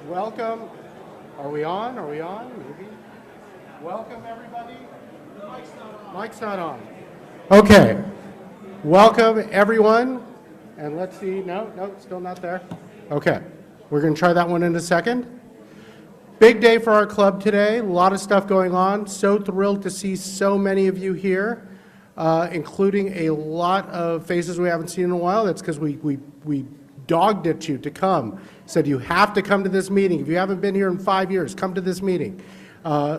Welcome. Are we on? Are we on? Maybe. Welcome, everybody. Mic's not on. Okay. Welcome, everyone. And let's see. No, still not there. Okay. We're going to try that one in a second. Big day for our club today. A lot of stuff going on. So thrilled to see so many of you here, including a lot of faces we haven't seen in a while. That's because we dogged at you to come. Said you have to come to this meeting. If you haven't been here in 5 years, come to this meeting.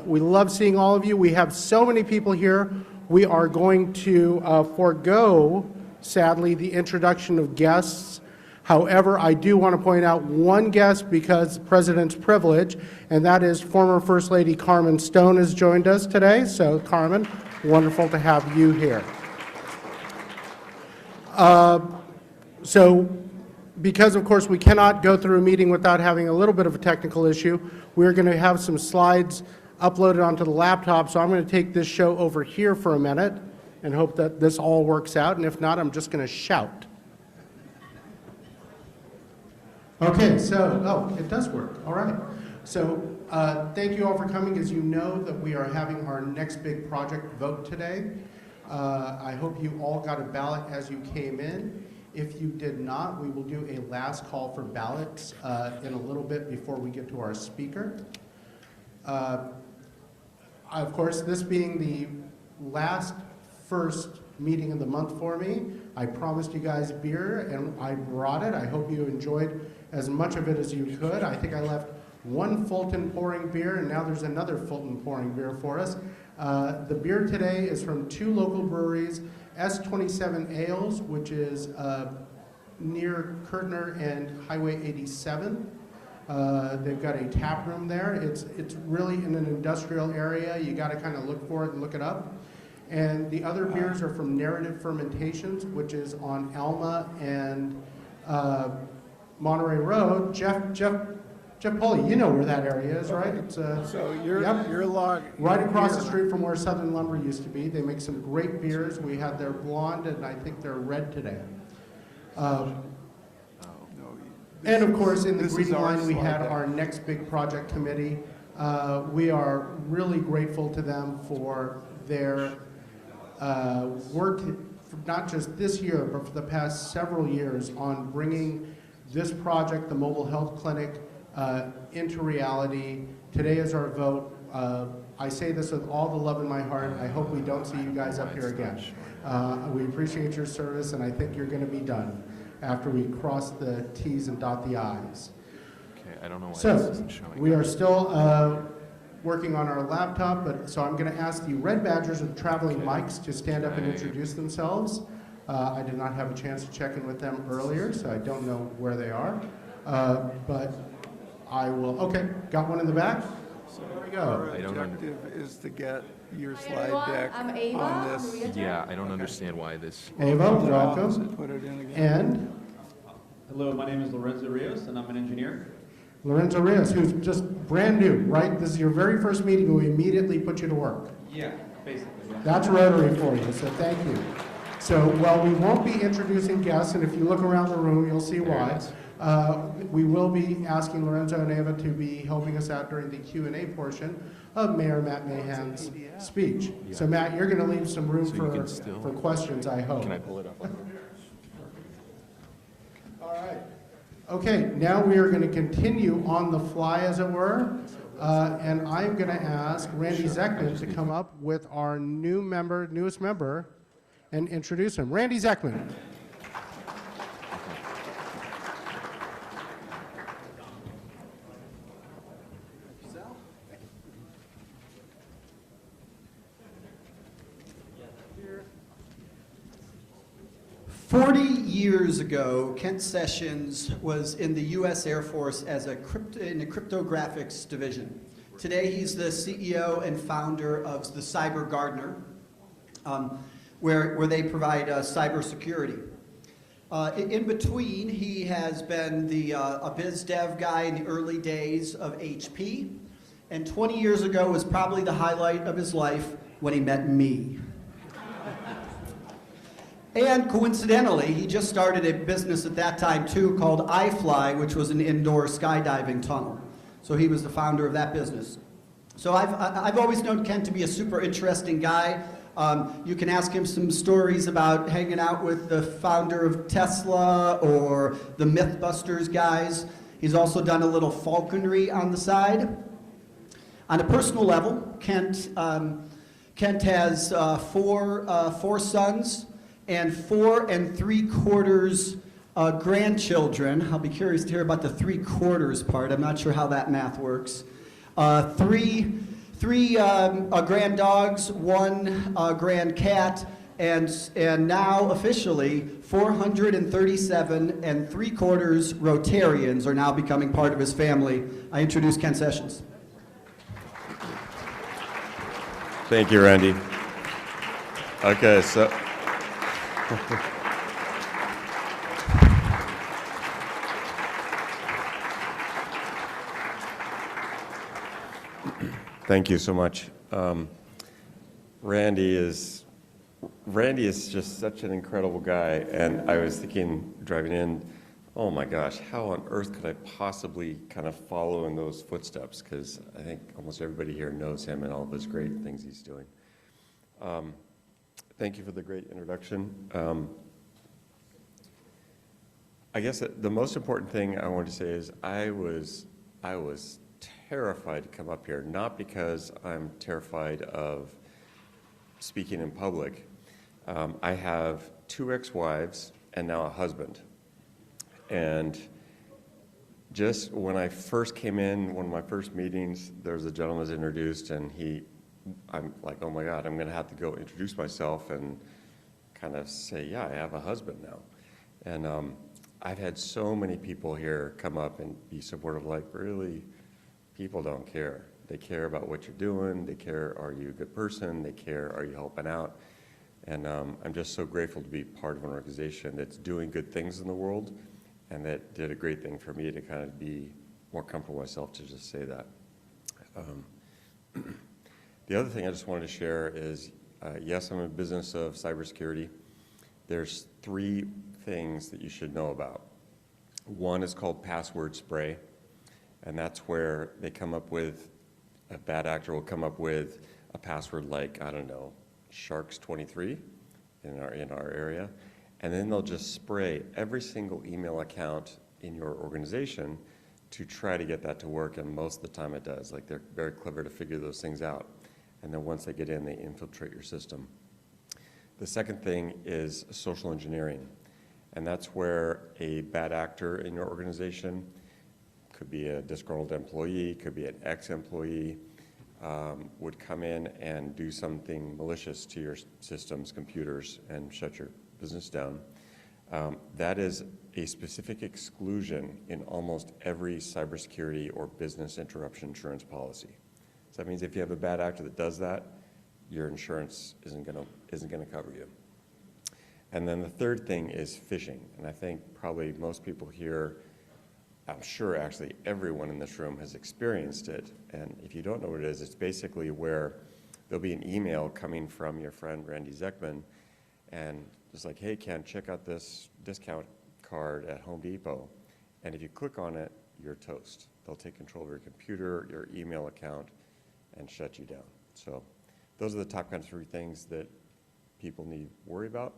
We love seeing all of you. We have so many people here. We are going to forego, sadly, the introduction of guests. However, I do want to point out one guest because President's privilege, and that is former First Lady Carmen Stone has joined us today. So, Carmen, wonderful to have you here. Because, of course, we cannot go through a meeting without having a little bit of a technical issue, we're going to have some slides uploaded onto the laptop, so I'm going to take this show over here for a minute and hope that this all works out, and if not, I'm just going to shout. Okay, so, it does work. All right. So, thank you all for coming. As you know, that we are having our next big project vote today. I hope you all got a ballot as you came in. If you did not, we will do a last call for ballots in a little bit before we get to our speaker. Of course, this being the first meeting of the month for me, I promised you guys beer, and I brought it. I hope you enjoyed as much of it as you could. I think I left one Fulton pouring beer, and now there's another Fulton pouring beer for us. The beer today is from two local breweries, S27 Ales, which is near Kirtner and Highway 87. They've got a tap room there. It's really in an industrial area. You got to kind of look for it and look it up. And the other beers are from Narrative Fermentations, which is on Alma and Monterey Road. Jeff Pulley, you know where that area is, right? It's so you're right across the street from where Southern Lumber used to be. They make some great beers. We had their blonde, and I think they're red today. And of course, in the greeting line, we had our next big project committee. We are really grateful to them for their work, not just this year, but for the past several years on bringing this project, the Mobile Health Clinic, into reality. Today is our vote. I say this with all the love in my heart. I hope we don't see you guys up here again. We appreciate your service, and I think you're going to be done after we cross the T's and dot the I's. Okay, I don't know why this So isn't showing. we are still working on our laptop, so I'm going to ask the red badgers with traveling mics to stand up and introduce themselves. I did not have a chance to check in with them earlier, so I don't know where they are. But I will. Okay, got one in the back. So there we go. Our objective is to get your slide deck I'm Ava. on this. Yeah, I don't understand why this. Ava, welcome. Put it in again. And Hello, my name is Lorenzo Rios, and I'm an engineer. Lorenzo Rios, who's just brand new, right? This is your very first meeting, and we immediately put you to work. Yeah, basically. Yeah. That's Rotary for you, so thank you. So, well, we won't be introducing guests, and if you look around the room, you'll see why. We will be asking Lorenzo and Ava to be helping us out during the Q&A portion of Mayor Matt Mahan's speech. Yeah. So, Matt, you're going to leave some room So you can still- for questions, I hope. Can I pull it up? All right. Okay, now we are going to continue on the fly, as it were, and I'm going to ask Randy Zeckman to come up with our newest member, and introduce him. Randy Zeckman. 40 years ago, Kent Sessions was in the U.S. Air Force as in the cryptographics division. Today, he's the CEO and founder of the Cyber Gardener, where they provide cybersecurity. In between, he has been a biz dev guy in the early days of HP, and 20 years ago was probably the highlight of his life when he met me. And coincidentally, he just started a business at that time too called iFly, which was an indoor skydiving tunnel. So he was the founder of that business. So I've always known Ken to be a super interesting guy. You can ask him some stories about hanging out with the founder of Tesla or the Mythbusters guys. He's also done a little falconry on the side. On a personal level, Kent has four sons and 4 3/4 grandchildren. I'll be curious to hear about the 3/4 part. I'm not sure how that math works. Three grand dogs, 1 grand cat, and now officially 437 3/4 Rotarians are now becoming part of his family. I introduce Ken Sessions. Thank you, Randy. Okay, so thank you so much. Randy is just such an incredible guy, and I was thinking driving in, oh my gosh, how on earth could I possibly kind of follow in those footsteps? Because I think almost everybody here knows him and all of his great things he's doing. Thank you for the great introduction. I guess the most important thing I wanted to say is I was terrified to come up here, not because I'm terrified of speaking in public. I have 2 ex-wives and now a husband. And just when I first came in, one of my first meetings, there was a gentleman was introduced, and I'm like, oh my God, I'm going to have to go introduce myself and kind of say, yeah, I have a husband now. And I've had so many people here come up and be supportive, like, really, people don't care. They care about what you're doing. They care, are you a good person? They care, are you helping out? And I'm just so grateful to be part of an organization that's doing good things in the world, and that did a great thing for me to kind of be more comfortable myself to just say that. The other thing I just wanted to share is, yes, I'm in the business of cybersecurity. There's 3 things that you should know about. One is called password spray, and that's where they come up with, a bad actor will come up with a password like, I don't know, Sharks23 in our area, and then they'll just spray every single email account in your organization to try to get that to work, and most of the time it does. Like, they're very clever to figure those things out. And then once they get in, they infiltrate your system. The second thing is social engineering, and that's where a bad actor in your organization, could be a disgruntled employee, could be an ex-employee, would come in and do something malicious to your systems, computers, and shut your business down. That is a specific exclusion in almost every cybersecurity or business interruption insurance policy. So that means if you have a bad actor that does that, your insurance isn't gonna cover you. And then the third thing is phishing, and I think probably most people here, I'm sure actually everyone in this room has experienced it. And if you don't know what it is, it's basically where there'll be an email coming from your friend Randy Zeckman, and it's like, hey Ken, check out this discount card at Home Depot. And if you click on it, you're toast. They'll take control of your computer, your email account, and shut you down. So those are the top kind of 3 things that people need to worry about.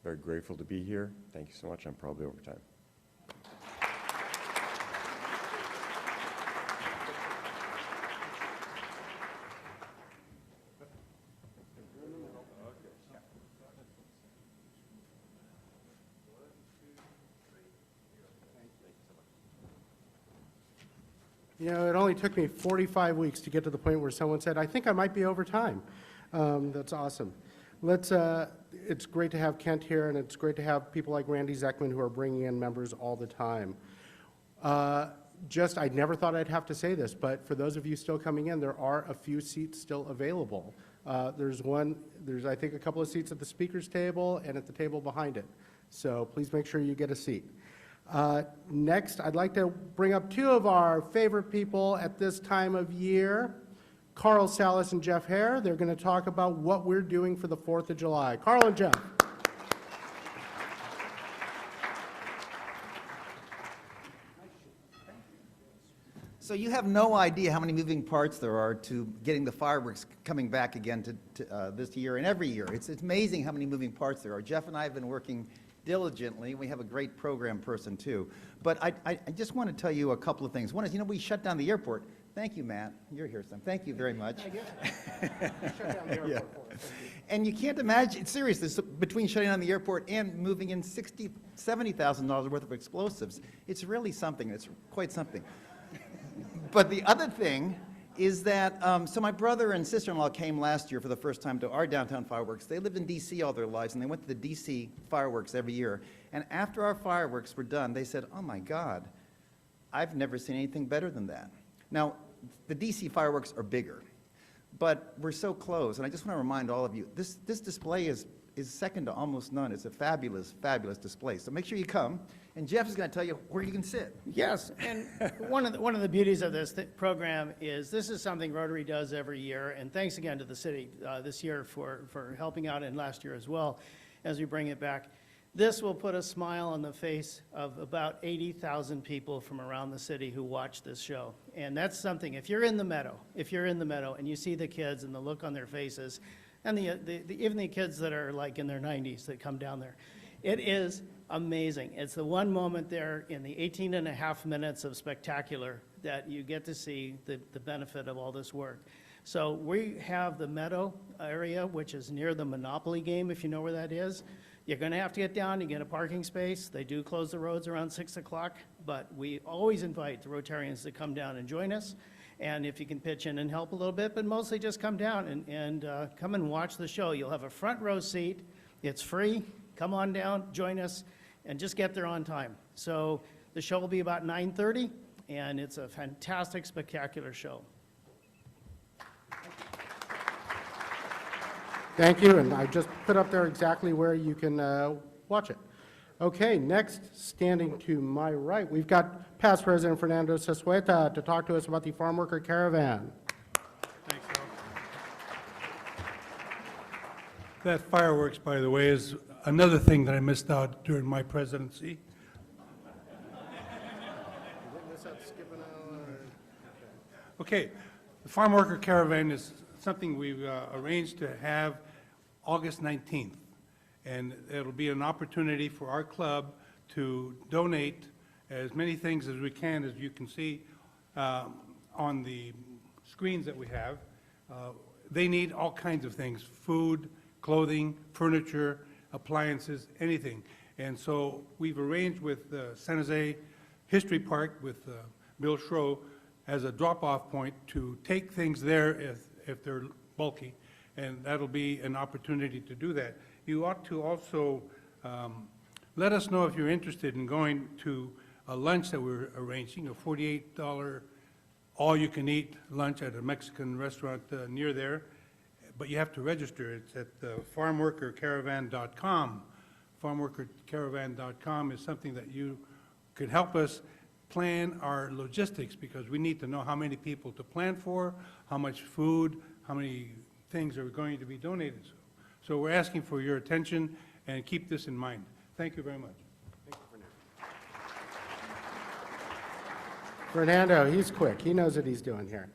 Very grateful to be here. Thank you so much. I'm probably over time. You know, it only took me 45 weeks to get to the point where someone said, I think I might be over time. That's awesome. It's great to have Kent here, and it's great to have people like Randy Zeckman who are bringing in members all the time. I never thought I'd have to say this, but for those of you still coming in, there are a few seats still available. There's I think a couple of seats at the speaker's table and at the table behind it. So please make sure you get a seat. Next, I'd like to bring up 2 of our favorite people at this time of year, Carl Salas and Jeff Hare. They're going to talk about what we're doing for the 4th of July. Carl and Jeff. So you have no idea how many moving parts there are to getting the fireworks coming back again to this year and every year. It's amazing how many moving parts there are. Jeff and I have been working diligently. We have a great program person too. But I just want to tell you a couple of things. One is, we shut down the airport. Thank you, Matt. You're here, son. Thank you very much. Shut down the airport Yeah. for us. And you can't imagine, seriously, between shutting down the airport and moving in $60,000, $70,000 worth of explosives, it's really something. It's quite something. But the other thing is that, so my brother and sister-in-law came last year for the first time to our downtown fireworks. They lived in D.C. all their lives, and they went to the D.C. fireworks every year. And after our fireworks were done, they said, oh my God, I've never seen anything better than that. Now, the D.C. fireworks are bigger, but we're so close, and I just want to remind all of you, this display is second to almost none. It's a fabulous, fabulous display. So make sure you come, and Jeff is going to tell you where you can sit. Yes, and one of the beauties of this program is this is something Rotary does every year, and thanks again to the city this year for helping out, and last year as well, as we bring it back. This will put a smile on the face of about 80,000 people from around the city who watch this show. And that's something, if you're in the meadow and you see the kids and the look on their faces, and even the kids that are like in their 90s that come down there, it is amazing. It's the one moment there in the 18 and a half minutes of spectacular that you get to see the benefit of all this work. So we have the meadow area, which is near the Monopoly game, if you know where that is. You're going to have to get down to get a parking space. They do close the roads around 6 o'clock, but we always invite the Rotarians to come down and join us. And if you can pitch in and help a little bit, but mostly just come down and come and watch the show. You'll have a front row seat. It's free. Come on down, join us, and just get there on time. So the show will be about 9:30, and it's a fantastic, spectacular show. Thank you, and I just put up there exactly where you can watch it. Okay, next, standing to my right, we've got past President Fernando Cesueta to talk to us about the Farm Worker Caravan. Thanks, Al. That fireworks, by the way, is another thing that I missed out during my presidency. Okay, the Farm Worker Caravan is something we've arranged to have August 19th. And it'll be an opportunity for our club to donate as many things as we can, as you can see on the screens that we have. They need all kinds of things: food, clothing, furniture, appliances, anything. And so we've arranged with San Jose History Park with Bill Schroe as a drop-off point to take things there if they're bulky, and that'll be an opportunity to do that. You ought to also let us know if you're interested in going to a lunch that we're arranging, a $48 all-you-can-eat lunch at a Mexican restaurant near there, but you have to register. It's at farmworkercaravan.com. Farmworkercaravan.com is something that you could help us plan our logistics, because we need to know how many people to plan for, how much food, how many things are going to be donated. So we're asking for your attention, and keep this in mind. Thank you very much. Fernando, he's quick. He knows what he's doing here.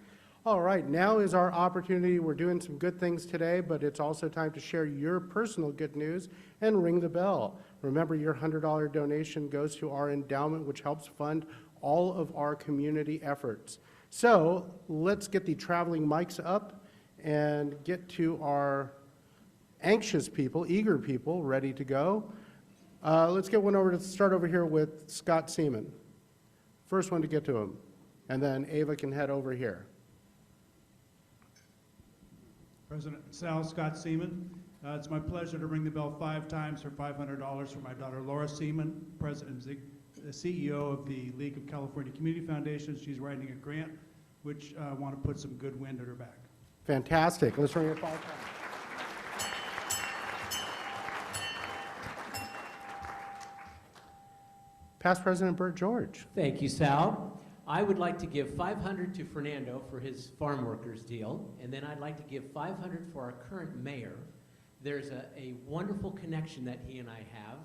All right, now is our opportunity. We're doing some good things today, but it's also time to share your personal good news and ring the bell. Remember, your $100 donation goes to our endowment, which helps fund all of our community efforts. So let's get the traveling mics up and get to our anxious people, eager people, ready to go. Let's get one over to start over here with Scott Seaman. First one to get to him. And then Ava can head over here. President Sal, Scott Seaman. It's my pleasure to ring the bell 5 times for $500 for my daughter Laura Seaman, President and CEO of the League of California Community Foundations. She's writing a grant, which I want to put some good wind at her back. Fantastic. Let's ring it 5 times. Past President Burt George. Thank you, Sal. I would like to give $500 to Fernando for his farm workers deal, and then I'd like to give $500 for our current mayor. There's a wonderful connection that he and I have.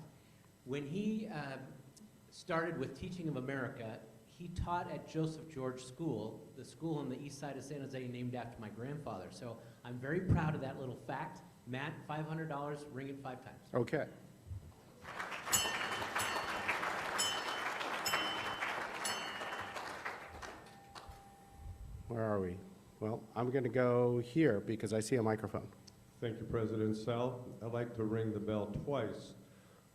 When he started with Teaching of America, he taught at Joseph George School, the school on the east side of San Jose named after my grandfather. So I'm very proud of that little fact. Matt, $500, ring it 5 times. Okay. Where are we? Well, I'm going to go here because I see a microphone. Thank you, President Sal. I'd like to ring the bell twice.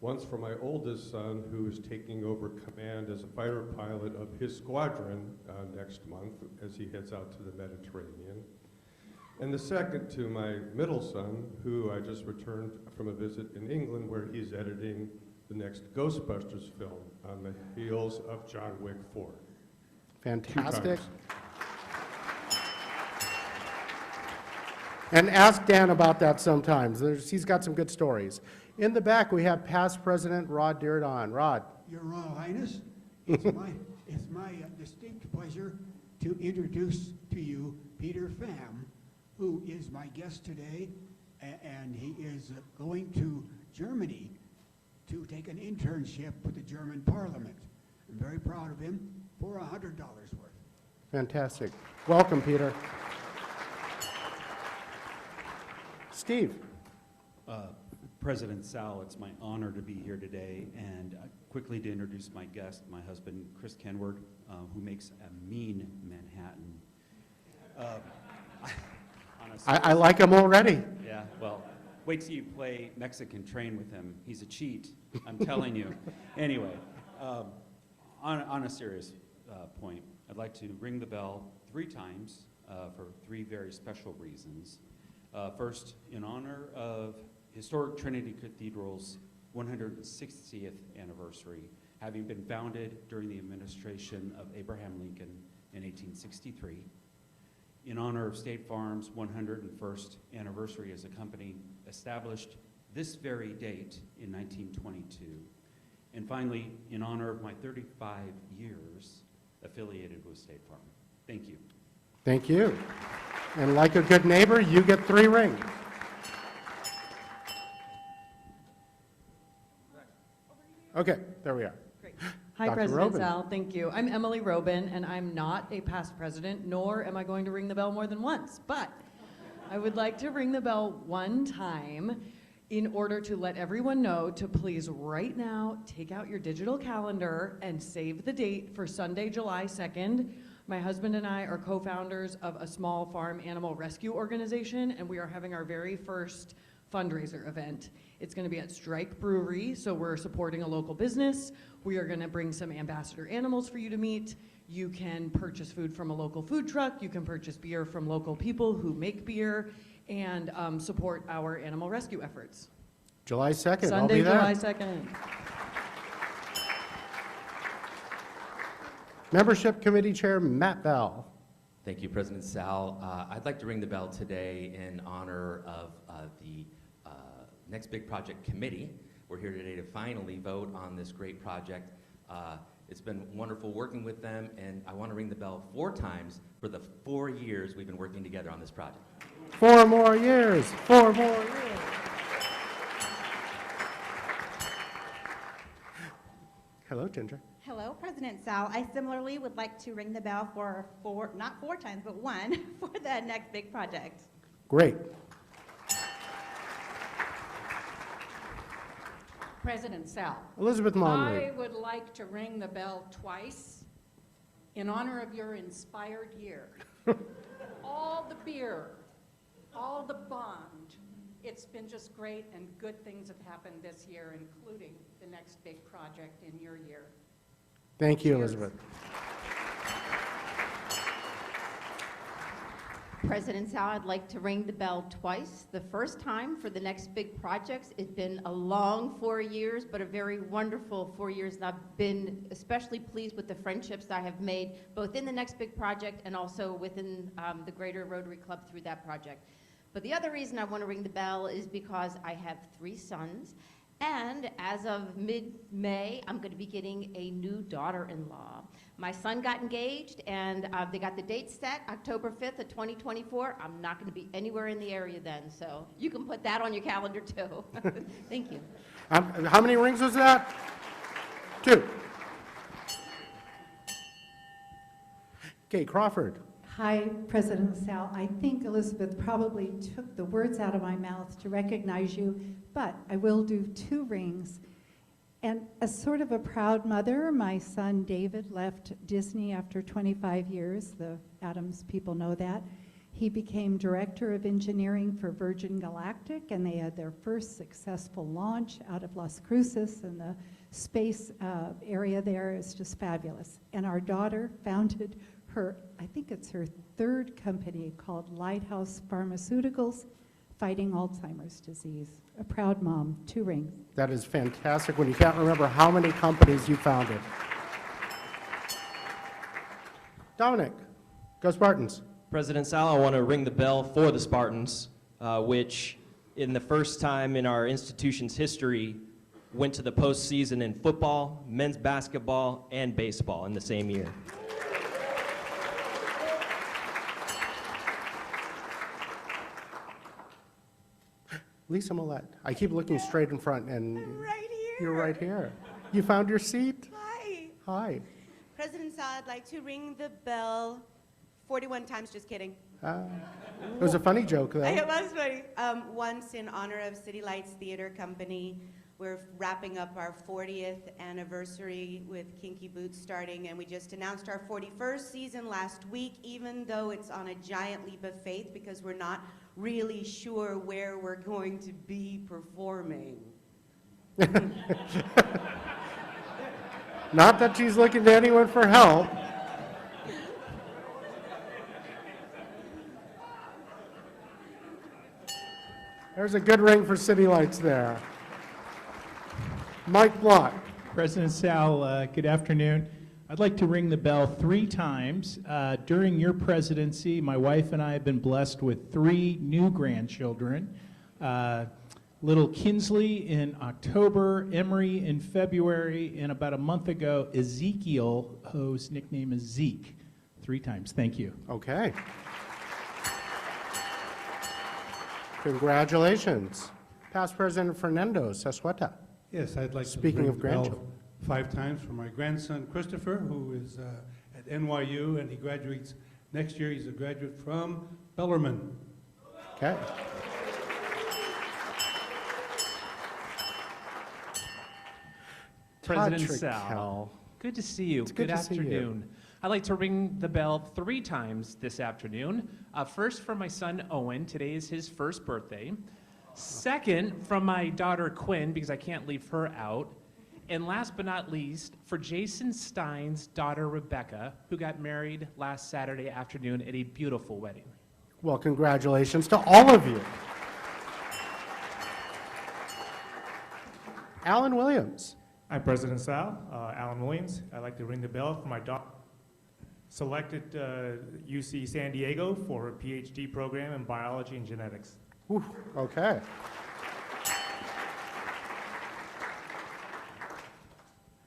Once for my oldest son, who is taking over command as a fighter pilot of his squadron next month as he heads out to the Mediterranean. And the second to my middle son, who I just returned from a visit in England where he's editing the next Ghostbusters film on the heels of John Wick 4. Fantastic. And ask Dan about that sometimes. He's got some good stories. In the back, we have past President Rod Dierdon. Rod. Your Royal Highness, it's my distinct pleasure to introduce to you Peter Pham, who is my guest today, and he is going to Germany to take an internship with the German Parliament. I'm very proud of him for $100 worth. Fantastic. Welcome, Peter. Steve. President Sal, it's my honor to be here today, and quickly to introduce my guest, my husband, Chris Kenward, who makes a mean Manhattan. I like him already. Yeah, well, wait till you play Mexican Train with him. He's a cheat, I'm telling you. Anyway, on a serious point, I'd like to ring the bell 3 times for 3 very special reasons. First, in honor of historic Trinity Cathedral's 160th anniversary, having been founded during the administration of Abraham Lincoln in 1863. In honor of State Farm's 101st anniversary as a company established this very date in 1922. And finally, in honor of my 35 years affiliated with State Farm. Thank you. Thank you. And like a good neighbor, you get 3 rings. Okay, there we are. Great. Hi, Dr. President Robin. Sal. Thank you. I'm Emily Robin, and I'm not a past president, nor am I going to ring the bell more than once. But I would like to ring the bell 1 time in order to let everyone know to please right now take out your digital calendar and save the date for Sunday, July 2nd. My husband and I are co-founders of a small farm animal rescue organization, and we are having our very first fundraiser event. It's going to be at Strike Brewery, so we're supporting a local business. We are going to bring some ambassador animals for you to meet. You can purchase food from a local food truck. You can purchase beer from local people who make beer, and support our animal rescue efforts. July 2nd, Sunday, I'll be there. July 2nd. Membership Committee Chair Matt Bell. Thank you, President Sal. I'd like to ring the bell today in honor of the Next Big Project Committee. We're here today to finally vote on this great project. It's been wonderful working with them, and I want to ring the bell 4 times for the 4 years we've been working together on this project. 4 more years, 4 more years. Hello, Ginger. Hello, President Sal. I similarly would like to ring the bell for not 4 times, but 1 for the Next Big Project. Great. President Sal. Elizabeth Monley. I would like to ring the bell twice in honor of your inspired year. All the beer, all the bond. It's been just great, and good things have happened this year, including the Next Big Project in your year. Thank you, Cheers. Elizabeth. President Sal, I'd like to ring the bell twice. The first time for the Next Big Projects. It's been a long 4 years, but a very wonderful 4 years, and I've been especially pleased with the friendships I have made, both in the Next Big Project and also within the Greater Rotary Club through that project. But the other reason I want to ring the bell is because I have 3 sons, and as of mid-May, I'm going to be getting a new daughter-in-law. My son got engaged, and they got the date set, October 5th of 2024. I'm not going to be anywhere in the area then, so you can put that on your calendar too. Thank you. How many rings was that? 2. Kate Crawford. Hi, President Sal. I think Elizabeth probably took the words out of my mouth to recognize you, but I will do 2 rings. And as sort of a proud mother, my son David left Disney after 25 years. The Adams people know that. He became director of engineering for Virgin Galactic, and they had their first successful launch out of Las Cruces, and the space area there is just fabulous. And our daughter founded her, I think it's her 3rd company called Lighthouse Pharmaceuticals, fighting Alzheimer's disease. A proud mom, 2 rings. That is fantastic when you can't remember how many companies you founded. Dominic, go Spartans. President Sal, I want to ring the bell for the Spartans, which in the first time in our institution's history went to the postseason in football, men's basketball, and baseball in the same year. Lisa Millette. I keep looking straight in front, and I'm right here. you're right here. You found your seat? Hi. Hi. President Sal, I'd like to ring the bell 41 times, just kidding. It was a funny joke, though. It was funny. Once in honor of City Lights Theater Company. We're wrapping up our 40th anniversary with Kinky Boots starting, and we just announced our 41st season last week, even though it's on a giant leap of faith because we're not really sure where we're going to be performing. Not that she's looking to anyone for help. There's a good ring for City Lights there. Mike Block. President Sal, good afternoon. I'd like to ring the bell 3 times. During your presidency, my wife and I have been blessed with 3 new grandchildren. Little Kinsley in October, Emery in February, and about a month ago, Ezekiel, whose nickname is Zeke. 3 times. Thank you. Okay. Congratulations. Past President Fernando Sessueta. Yes, I'd like Speaking to of ring the bell grandchildren. 5 times for my grandson Christopher, who is at NYU, and he graduates next year. He's a graduate from Bellarmine. Okay. President Patrick Sal, Kell. good to see you. It's good to see you. afternoon. I'd like to ring the bell 3 times this afternoon. First, for my son Owen. Today is his first birthday. Second, from my daughter Quinn, because I can't leave her out. And last but not least, for Jason Stein's daughter Rebecca, who got married last Saturday afternoon at a beautiful wedding. Well, congratulations to all of you. Alan Williams. I'm President Sal, Alan Williams. I'd like to ring the bell for my daughter, selected UC San Diego for her PhD program in biology and genetics. Ooh, okay.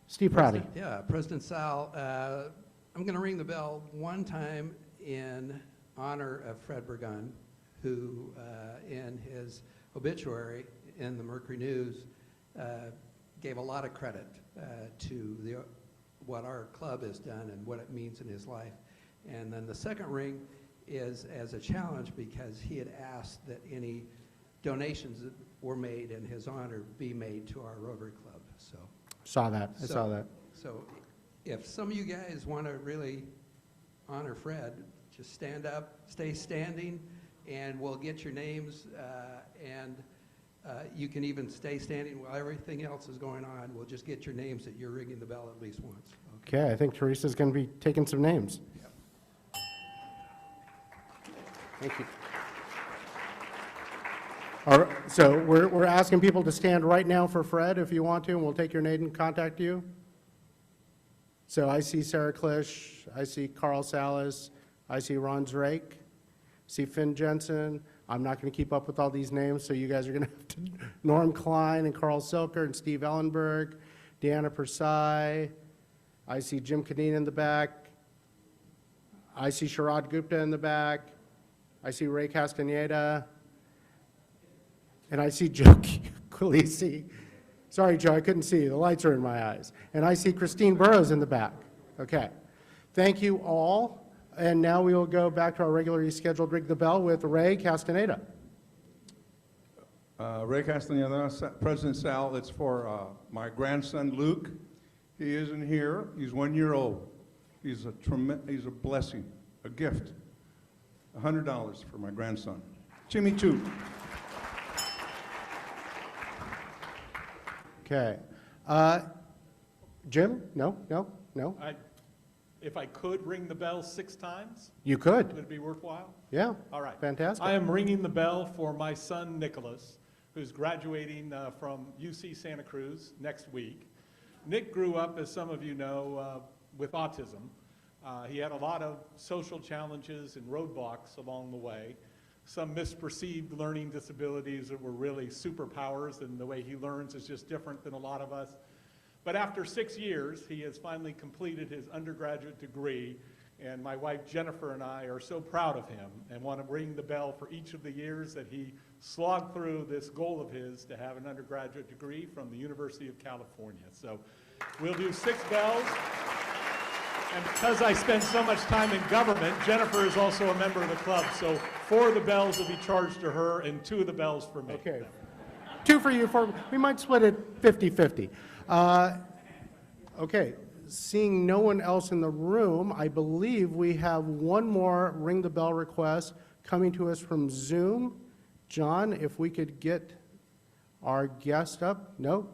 Steve Prouty. Yeah, President Sal, I'm going to ring the bell 1 time in honor of Fred Burgun, who in his obituary in the Mercury News gave a lot of credit to what our club has done and what it means in his life. And then the second ring is as a challenge because he had asked that any donations that were made in his honor be made to our Rotary Club. So Saw that. I saw that. So if some of you guys want to really honor Fred, just stand up, stay standing, and we'll get your names, and you can even stay standing while everything else is going on. We'll just get your names that you're ringing the bell at least once. Okay, I think Teresa's going to be taking some names. Yep. Thank you. All right, so we're asking people to stand right now for Fred if you want to, and we'll take your name and contact you. So I see Sarah Klisch, I see Carl Salas, I see Ron Drake, see Finn Jensen. I'm not going to keep up with all these names, so you guys are going to have to. Norm Klein and Carl Silker and Steve Ellenberg, Deanna Persai. I see Jim Kadeen in the back. I see Sharad Gupta in the back. I see Ray Castaneda. And I see Joe Quilisi. Sorry, Joe, I couldn't see you. The lights are in my eyes. And I see Christine Burrows in the back. Okay. Thank you all. And now we will go back to our regularly scheduled Ring the Bell with Ray Castaneda. Ray Castaneda, President Sal, it's for my grandson Luke. He isn't here. He's 1 year old. He's a blessing, a gift. $100 for my grandson. Jimmy Choo. Okay. Jim? No? If I could ring the bell 6 times? You could. Would it be worthwhile? Yeah. All right. Fantastic. I am ringing the bell for my son Nicholas, who's graduating from UC Santa Cruz next week. Nick grew up, as some of you know, with autism. He had a lot of social challenges and roadblocks along the way. Some misperceived learning disabilities that were really superpowers, and the way he learns is just different than a lot of us. But after 6 years, he has finally completed his undergraduate degree, and my wife Jennifer and I are so proud of him and want to ring the bell for each of the years that he slogged through this goal of his to have an undergraduate degree from the University of California. So we'll do 6 bells. And because I spend so much time in government, Jennifer is also a member of the club. So 4 of the bells will be charged to her and 2 of the bells for me. Okay. 2 for you, 4. We might split it 50-50. Okay. Seeing no one else in the room, I believe we have one more ring the bell request coming to us from Zoom. John, if we could get our guest up. No?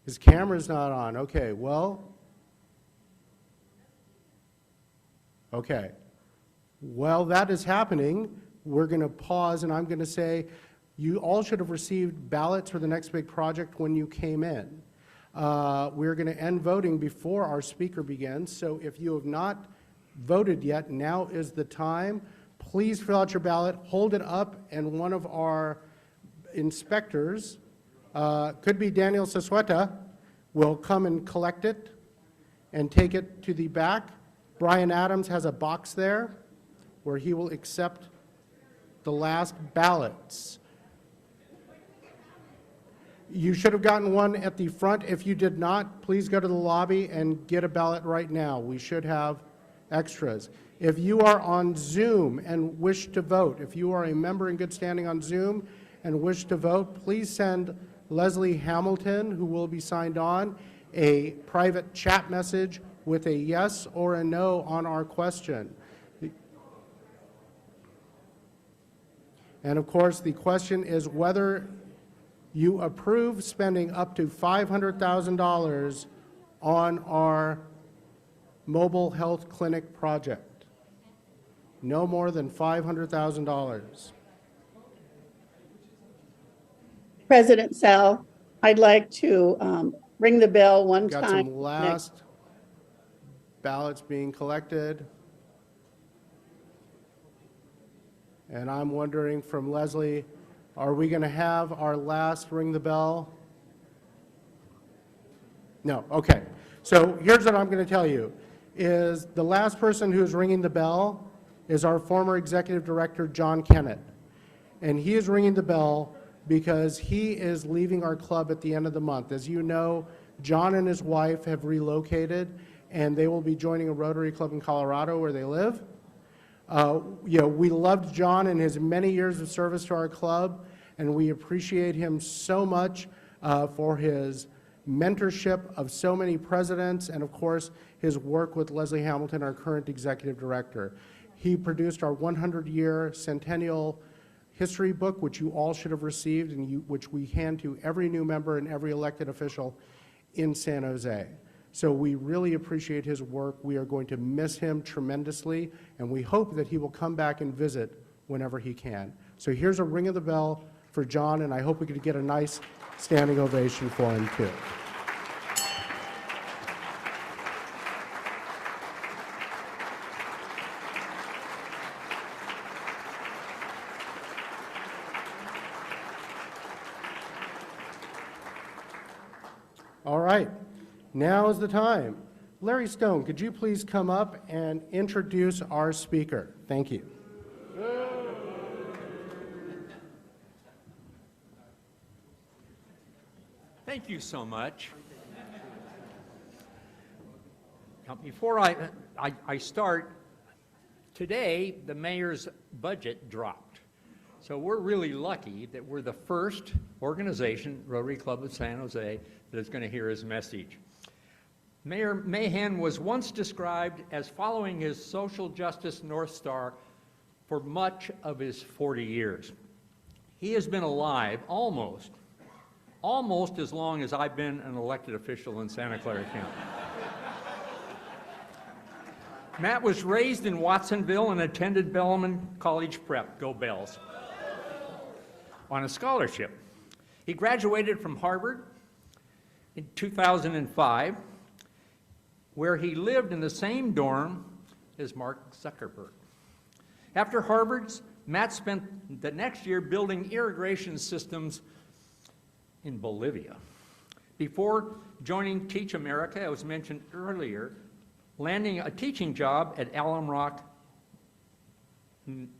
His camera's not on. Okay, well. Okay. While that is happening, we're going to pause, and I'm going to say you all should have received ballots for the next big project when you came in. We're going to end voting before our speaker begins, so if you have not voted yet, now is the time. Please fill out your ballot, hold it up, and one of our inspectors, could be Daniel Sasueta, will come and collect it and take it to the back. Brian Adams has a box there where he will accept the last ballots. You should have gotten one at the front. If you did not, please go to the lobby and get a ballot right now. We should have extras. If you are on Zoom and wish to vote, if you are a member in good standing on Zoom and wish to vote, please send Leslie Hamilton, who will be signed on, a private chat message with a yes or a no on our question. And of course, the question is whether you approve spending up to $500,000 on our mobile health clinic project. No more than $500,000. President Sal, I'd like to ring the bell one Got time. some last ballots being collected. And I'm wondering from Leslie, are we going to have our last ring the bell? No, okay. So here's what I'm going to tell you, is the last person who's ringing the bell is our former executive director, John Kennett. And he is ringing the bell because he is leaving our club at the end of the month. As you know, John and his wife have relocated, and they will be joining a Rotary Club in Colorado where they live. We loved John and his many years of service to our club, and we appreciate him so much for his mentorship of so many presidents, and of course, his work with Leslie Hamilton, our current executive director. He produced our 100-year centennial history book, which you all should have received, and which we hand to every new member and every elected official in San Jose. So we really appreciate his work. We are going to miss him tremendously, and we hope that he will come back and visit whenever he can. So here's a ring of the bell for John, and I hope we could get a nice standing ovation for him too. All right, now is the time. Larry Stone, could you please come up and introduce our speaker? Thank you. Thank you so much. Now, before I start, today the mayor's budget dropped. So we're really lucky that we're the first organization, Rotary Club of San Jose, that is going to hear his message. Mayor Mahan was once described as following his social justice North Star for much of his 40 years. He has been alive almost as long as I've been an elected official in Santa Clara County. Matt was raised in Watsonville and attended Bellarmine College Prep, go Bells, on a scholarship. He graduated from Harvard in 2005, where he lived in the same dorm as Mark Zuckerberg. After Harvard's, Matt spent the next year building irrigation systems in Bolivia. Before joining Teach America, as mentioned earlier, landing a teaching job at Alum Rock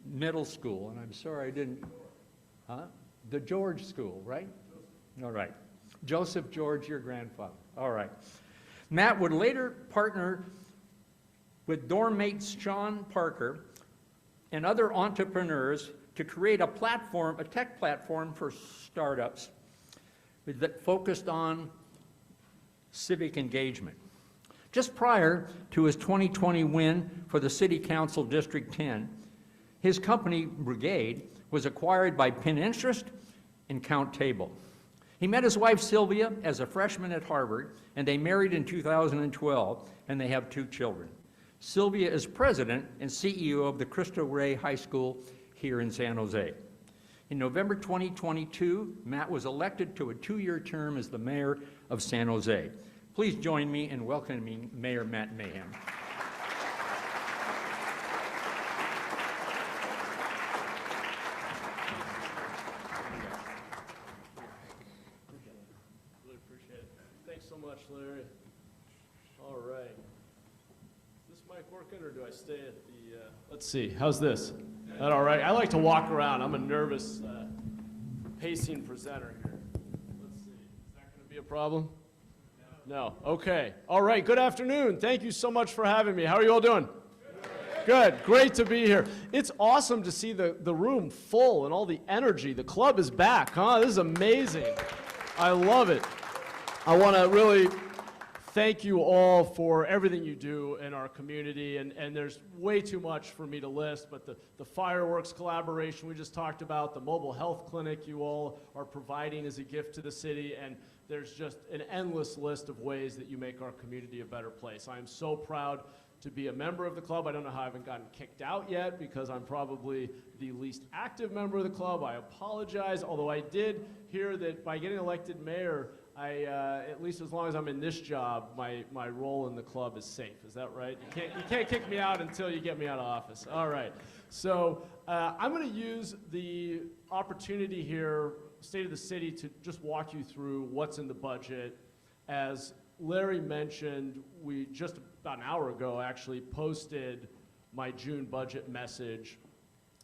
Middle School. And I'm sorry I didn't, the George School, right? All right. Joseph George, your grandfather. All right. Matt would later partner with dorm mates Sean Parker and other entrepreneurs to create a platform, a tech platform for startups that focused on civic engagement. Just prior to his 2020 win for the City Council District 10, his company, Brigade, was acquired by Pinterest and Count Table. He met his wife, Sylvia, as a freshman at Harvard, and they married in 2012, and they have 2 children. Sylvia is president and CEO of the Cristo Rey High School here in San Jose. In November 2022, Matt was elected to a 2-year term as the mayor of San Jose. Please join me in welcoming Mayor Matt Mahan. Really appreciate it. Thanks so much, Larry. All right. Is this mic working, or do I stay at the, let's see, how's this? Is that all right? I like to walk around. I'm a nervous pacing presenter here. Let's see, is that going to be a problem? No. Okay. All right. Good afternoon. Thank you so much for having me. How are you all doing? Good. Great to be here. It's awesome to see the room full and all the energy. The club is back, huh? This is amazing. I love it. I want to really thank you all for everything you do in our community, and there's way too much for me to list, but the fireworks collaboration we just talked about, the mobile health clinic you all are providing as a gift to the city, and there's just an endless list of ways that you make our community a better place. I am so proud to be a member of the club. I don't know how I haven't gotten kicked out yet, because I'm probably the least active member of the club. I apologize, although I did hear that by getting elected mayor, at least as long as I'm in this job, my role in the club is safe. Is that right? You can't kick me out until you get me out of office. All right. So I'm going to use the opportunity here, State of the City, to just walk you through what's in the budget. As Larry mentioned, we just about an hour ago actually posted my June budget message.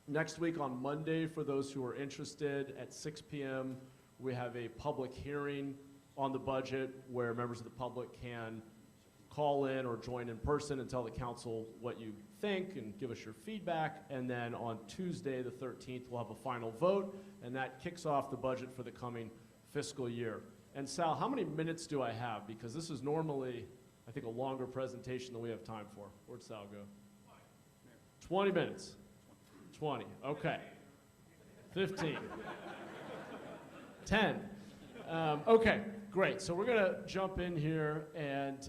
Next week on Monday, for those who are interested, at 6 p.m., we have a public hearing on the budget where members of the public can call in or join in person and tell the council what you think and give us your feedback. And then on Tuesday, the 13th, we'll have a final vote, and that kicks off the budget for the coming fiscal year. And Sal, how many minutes do I have? Because this is normally, I think, a longer presentation than we have time for. Where'd Sal go? 20 minutes. 20, okay. 15. 10. Okay, great. So we're going to jump in here, and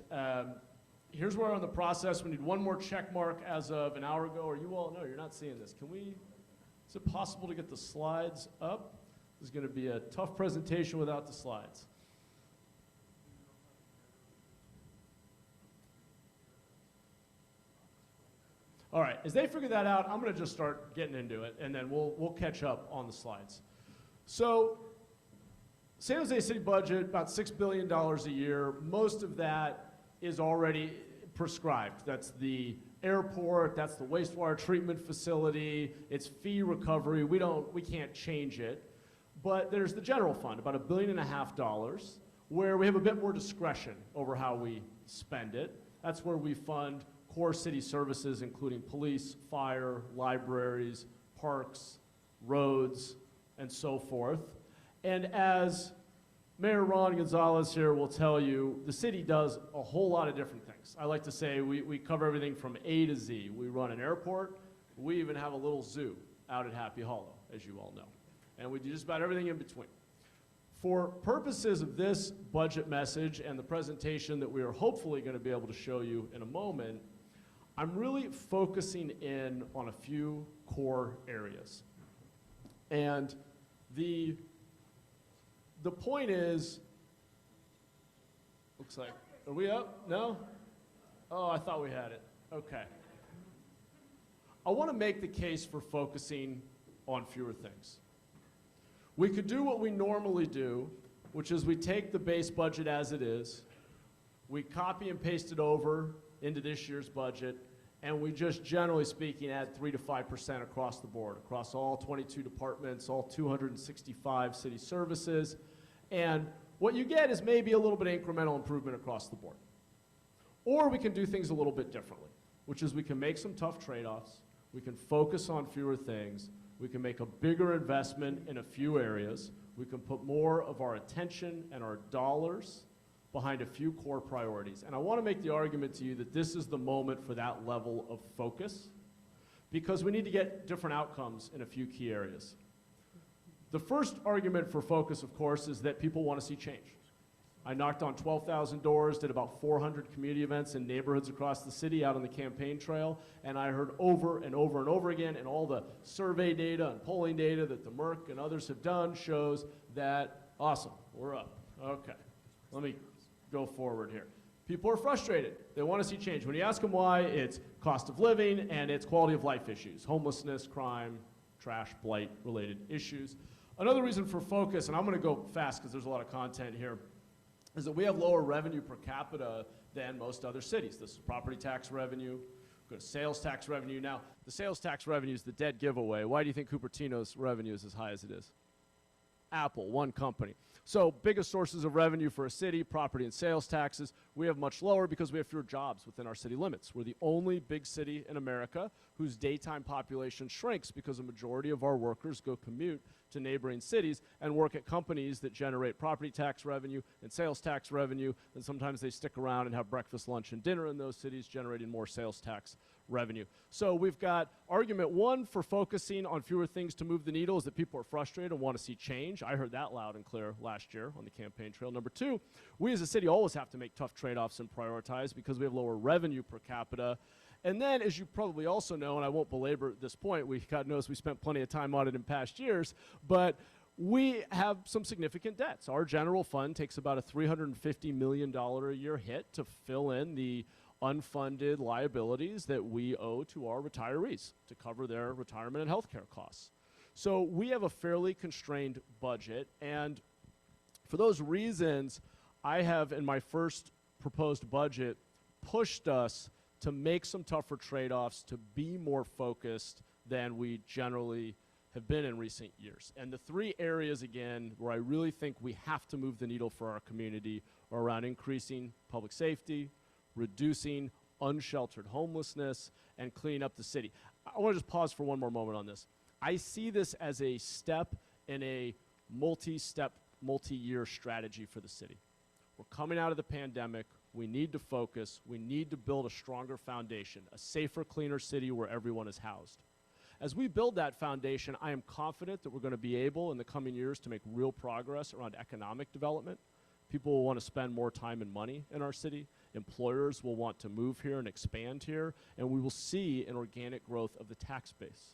here's where we're on the process. We need one more check mark as of an hour ago. Or you all, no, you're not seeing this. Is it possible to get the slides up? This is going to be a tough presentation without the slides. All right, as they figure that out, I'm going to just start getting into it, and then we'll catch up on the slides. So, San Jose City budget, about $6 billion a year. Most of that is already prescribed. That's the airport, that's the wastewater treatment facility, it's fee recovery. We can't change it. But there's the general fund, about $1.5 billion, where we have a bit more discretion over how we spend it. That's where we fund core city services, including police, fire, libraries, parks, roads, and so forth. And as Mayor Ron Gonzalez here will tell you, the city does a whole lot of different things. I like to say we cover everything from A to Z. We run an airport. We even have a little zoo out at Happy Hollow, as you all know. And we do just about everything in between. For purposes of this budget message and the presentation that we are hopefully going to be able to show you in a moment, I'm really focusing in on a few core areas. And the point is, looks like, are we up? No? Oh, I thought we had it. Okay. I want to make the case for focusing on fewer things. We could do what we normally do, which is we take the base budget as it is, we copy and paste it over into this year's budget, and we just, generally speaking, add 3 to 5% across the board, across all 22 departments, all 265 city services, and what you get is maybe a little bit of incremental improvement across the board. Or we can do things a little bit differently, which is we can make some tough trade-offs, we can focus on fewer things, we can make a bigger investment in a few areas, we can put more of our attention and our dollars behind a few core priorities. And I want to make the argument to you that this is the moment for that level of focus, because we need to get different outcomes in a few key areas. The first argument for focus, of course, is that people want to see change. I knocked on 12,000 doors, did about 400 community events in neighborhoods across the city out on the campaign trail, and I heard over and over and over again, and all the survey data and polling data that the Merck and others have done shows that, awesome, we're up. Okay, let me go forward here. People are frustrated. They want to see change. When you ask them why, it's cost of living and it's quality of life issues, homelessness, crime, trash, blight related issues. Another reason for focus, and I'm going to go fast because there's a lot of content here, is that we have lower revenue per capita than most other cities. This is property tax revenue. Go to sales tax revenue. Now, the sales tax revenue is the dead giveaway. Why do you think Cupertino's revenue is as high as it is? Apple, one company. So biggest sources of revenue for a city, property and sales taxes, we have much lower because we have fewer jobs within our city limits. We're the only big city in America whose daytime population shrinks because a majority of our workers go commute to neighboring cities and work at companies that generate property tax revenue and sales tax revenue, and sometimes they stick around and have breakfast, lunch, and dinner in those cities, generating more sales tax revenue. So we've got argument one for focusing on fewer things to move the needle is that people are frustrated and want to see change. I heard that loud and clear last year on the campaign trail. Number two, we as a city always have to make tough trade-offs and prioritize because we have lower revenue per capita. And then, as you probably also know, and I won't belabor this point, God knows we spent plenty of time on it in past years, but we have some significant debts. Our general fund takes about a $350 million a year hit to fill in the unfunded liabilities that we owe to our retirees to cover their retirement and health care costs. So we have a fairly constrained budget, and for those reasons, I have, in my first proposed budget, pushed us to make some tougher trade-offs, to be more focused than we generally have been in recent years. And the three areas, again, where I really think we have to move the needle for our community are around increasing public safety, reducing unsheltered homelessness, and cleaning up the city. I want to just pause for one more moment on this. I see this as a step in a multi-step, multi-year strategy for the city. We're coming out of the pandemic. We need to focus. We need to build a stronger foundation, a safer, cleaner city where everyone is housed. As we build that foundation, I am confident that we're going to be able in the coming years to make real progress around economic development. People will want to spend more time and money in our city. Employers will want to move here and expand here, and we will see an organic growth of the tax base.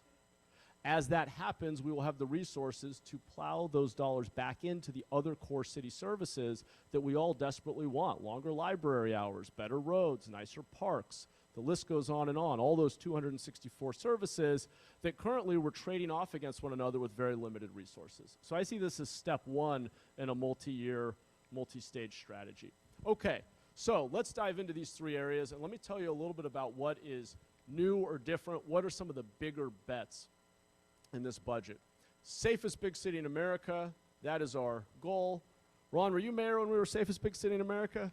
As that happens, we will have the resources to plow those dollars back into the other core city services that we all desperately want. Longer library hours, better roads, nicer parks. The list goes on and on. All those 264 services that currently we're trading off against one another with very limited resources. So I see this as step one in a multi-year, multi-stage strategy. Okay, so let's dive into these three areas, and let me tell you a little bit about what is new or different. What are some of the bigger bets in this budget? Safest big city in America, that is our goal. Ron, were you mayor when we were safest big city in America?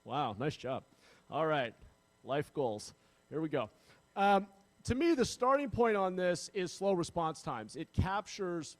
Wow, nice job. All right, life goals. Here we go. To me, the starting point on this is slow response times. It captures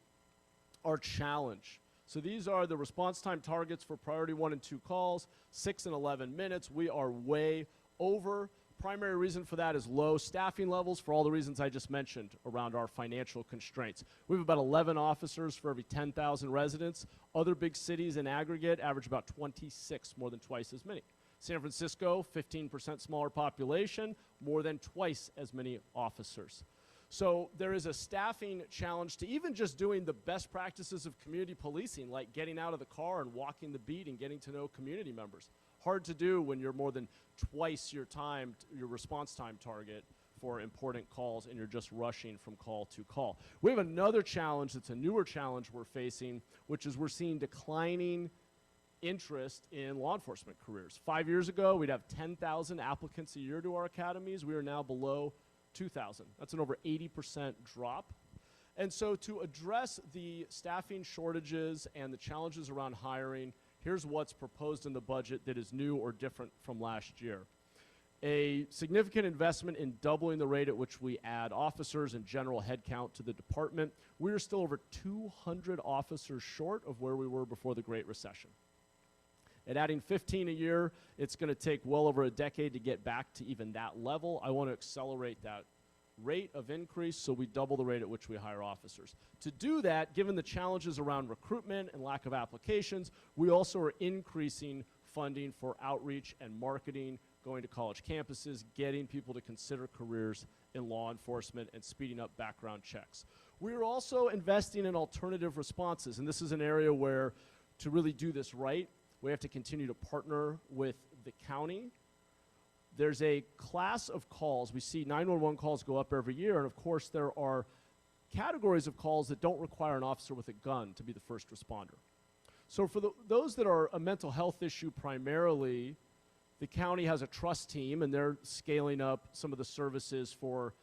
our challenge. So these are the response time targets for priority 1 and 2 calls, 6 and 11 minutes. We are way over. Primary reason for that is low staffing levels for all the reasons I just mentioned around our financial constraints. We have about 11 officers for every 10,000 residents. Other big cities in aggregate average about 26, more than twice as many. San Francisco, 15% smaller population, more than twice as many officers. So there is a staffing challenge to even just doing the best practices of community policing, like getting out of the car and walking the beat and getting to know community members. Hard to do when you're more than twice your response time target for important calls and you're just rushing from call to call. We have another challenge that's a newer challenge we're facing, which is we're seeing declining interest in law enforcement careers. 5 years ago, we'd have 10,000 applicants a year to our academies. We are now below 2,000. That's an over 80% drop. And so to address the staffing shortages and the challenges around hiring, here's what's proposed in the budget that is new or different from last year. A significant investment in doubling the rate at which we add officers and general headcount to the department. We are still over 200 officers short of where we were before the Great Recession. At adding 15 a year, it's going to take well over a decade to get back to even that level. I want to accelerate that rate of increase so we double the rate at which we hire officers. To do that, given the challenges around recruitment and lack of applications, we also are increasing funding for outreach and marketing, going to college campuses, getting people to consider careers in law enforcement, and speeding up background checks. We are also investing in alternative responses, and this is an area where, to really do this right, we have to continue to partner with the county. There's a class of calls. We see 911 calls go up every year, and of course there are categories of calls that don't require an officer with a gun to be the first responder. So for those that are a mental health issue primarily, the county has a trust team, and they're scaling up some of the services for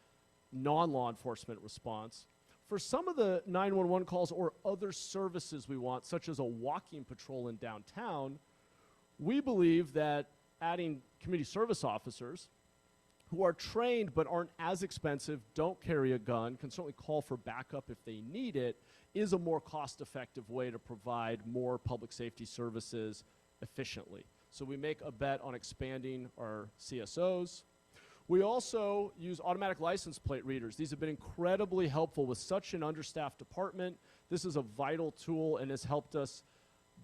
non-law enforcement response. For some of the 911 calls or other services we want, such as a walking patrol in downtown, we believe that adding community service officers who are trained but aren't as expensive, don't carry a gun, can certainly call for backup if they need it, is a more cost-effective way to provide more public safety services efficiently. So we make a bet on expanding our CSOs. We also use automatic license plate readers. These have been incredibly helpful with such an understaffed department. This is a vital tool and has helped us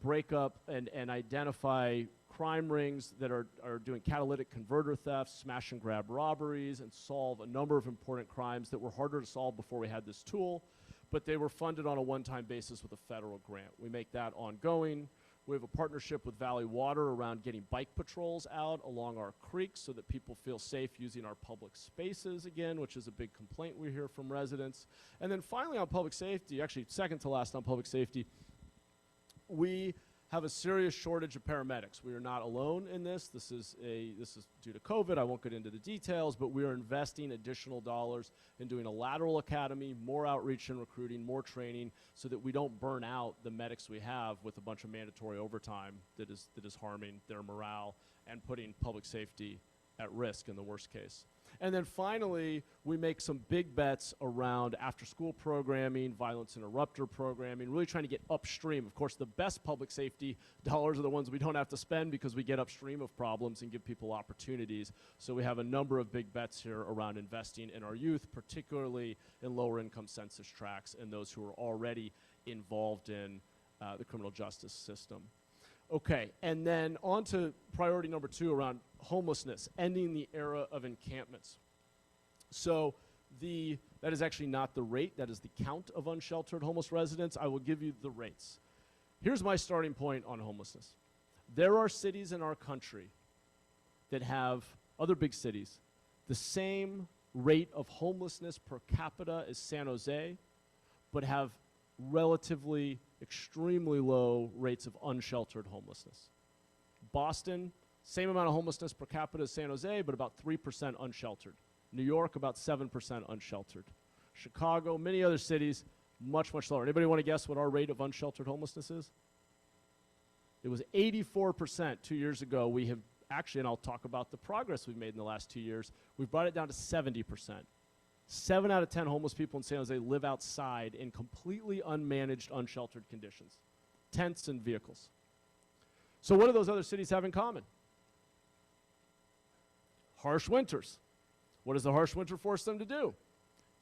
break up and identify crime rings that are doing catalytic converter thefts, smash and grab robberies, and solve a number of important crimes that were harder to solve before we had this tool, but they were funded on a one-time basis with a federal grant. We make that ongoing. We have a partnership with Valley Water around getting bike patrols out along our creeks so that people feel safe using our public spaces again, which is a big complaint we hear from residents. And then finally on public safety, actually second to last on public safety, we have a serious shortage of paramedics. We are not alone in this. This is due to COVID. I won't get into the details, but we are investing additional dollars in doing a lateral academy, more outreach and recruiting, more training, so that we don't burn out the medics we have with a bunch of mandatory overtime that is harming their morale and putting public safety at risk in the worst case. And then finally, we make some big bets around after-school programming, violence interrupter programming, really trying to get upstream. Of course, the best public safety dollars are the ones we don't have to spend because we get upstream of problems and give people opportunities. So we have a number of big bets here around investing in our youth, particularly in lower-income census tracts and those who are already involved in the criminal justice system. Okay, and then on to priority number 2 around homelessness, ending the era of encampments. So that is actually not the rate, that is the count of unsheltered homeless residents. I will give you the rates. Here's my starting point on homelessness. There are cities in our country that have, other big cities, the same rate of homelessness per capita as San Jose, but have relatively extremely low rates of unsheltered homelessness. Boston, same amount of homelessness per capita as San Jose, but about 3% unsheltered. New York, about 7% unsheltered. Chicago, many other cities, much, much lower. Anybody want to guess what our rate of unsheltered homelessness is? It was 84% 2 years ago. We have actually, and I'll talk about the progress we've made in the last 2 years, we've brought it down to 70%. 7 out of 10 homeless people in San Jose live outside in completely unmanaged, unsheltered conditions, tents and vehicles. So what do those other cities have in common? Harsh winters. What does the harsh winter force them to do?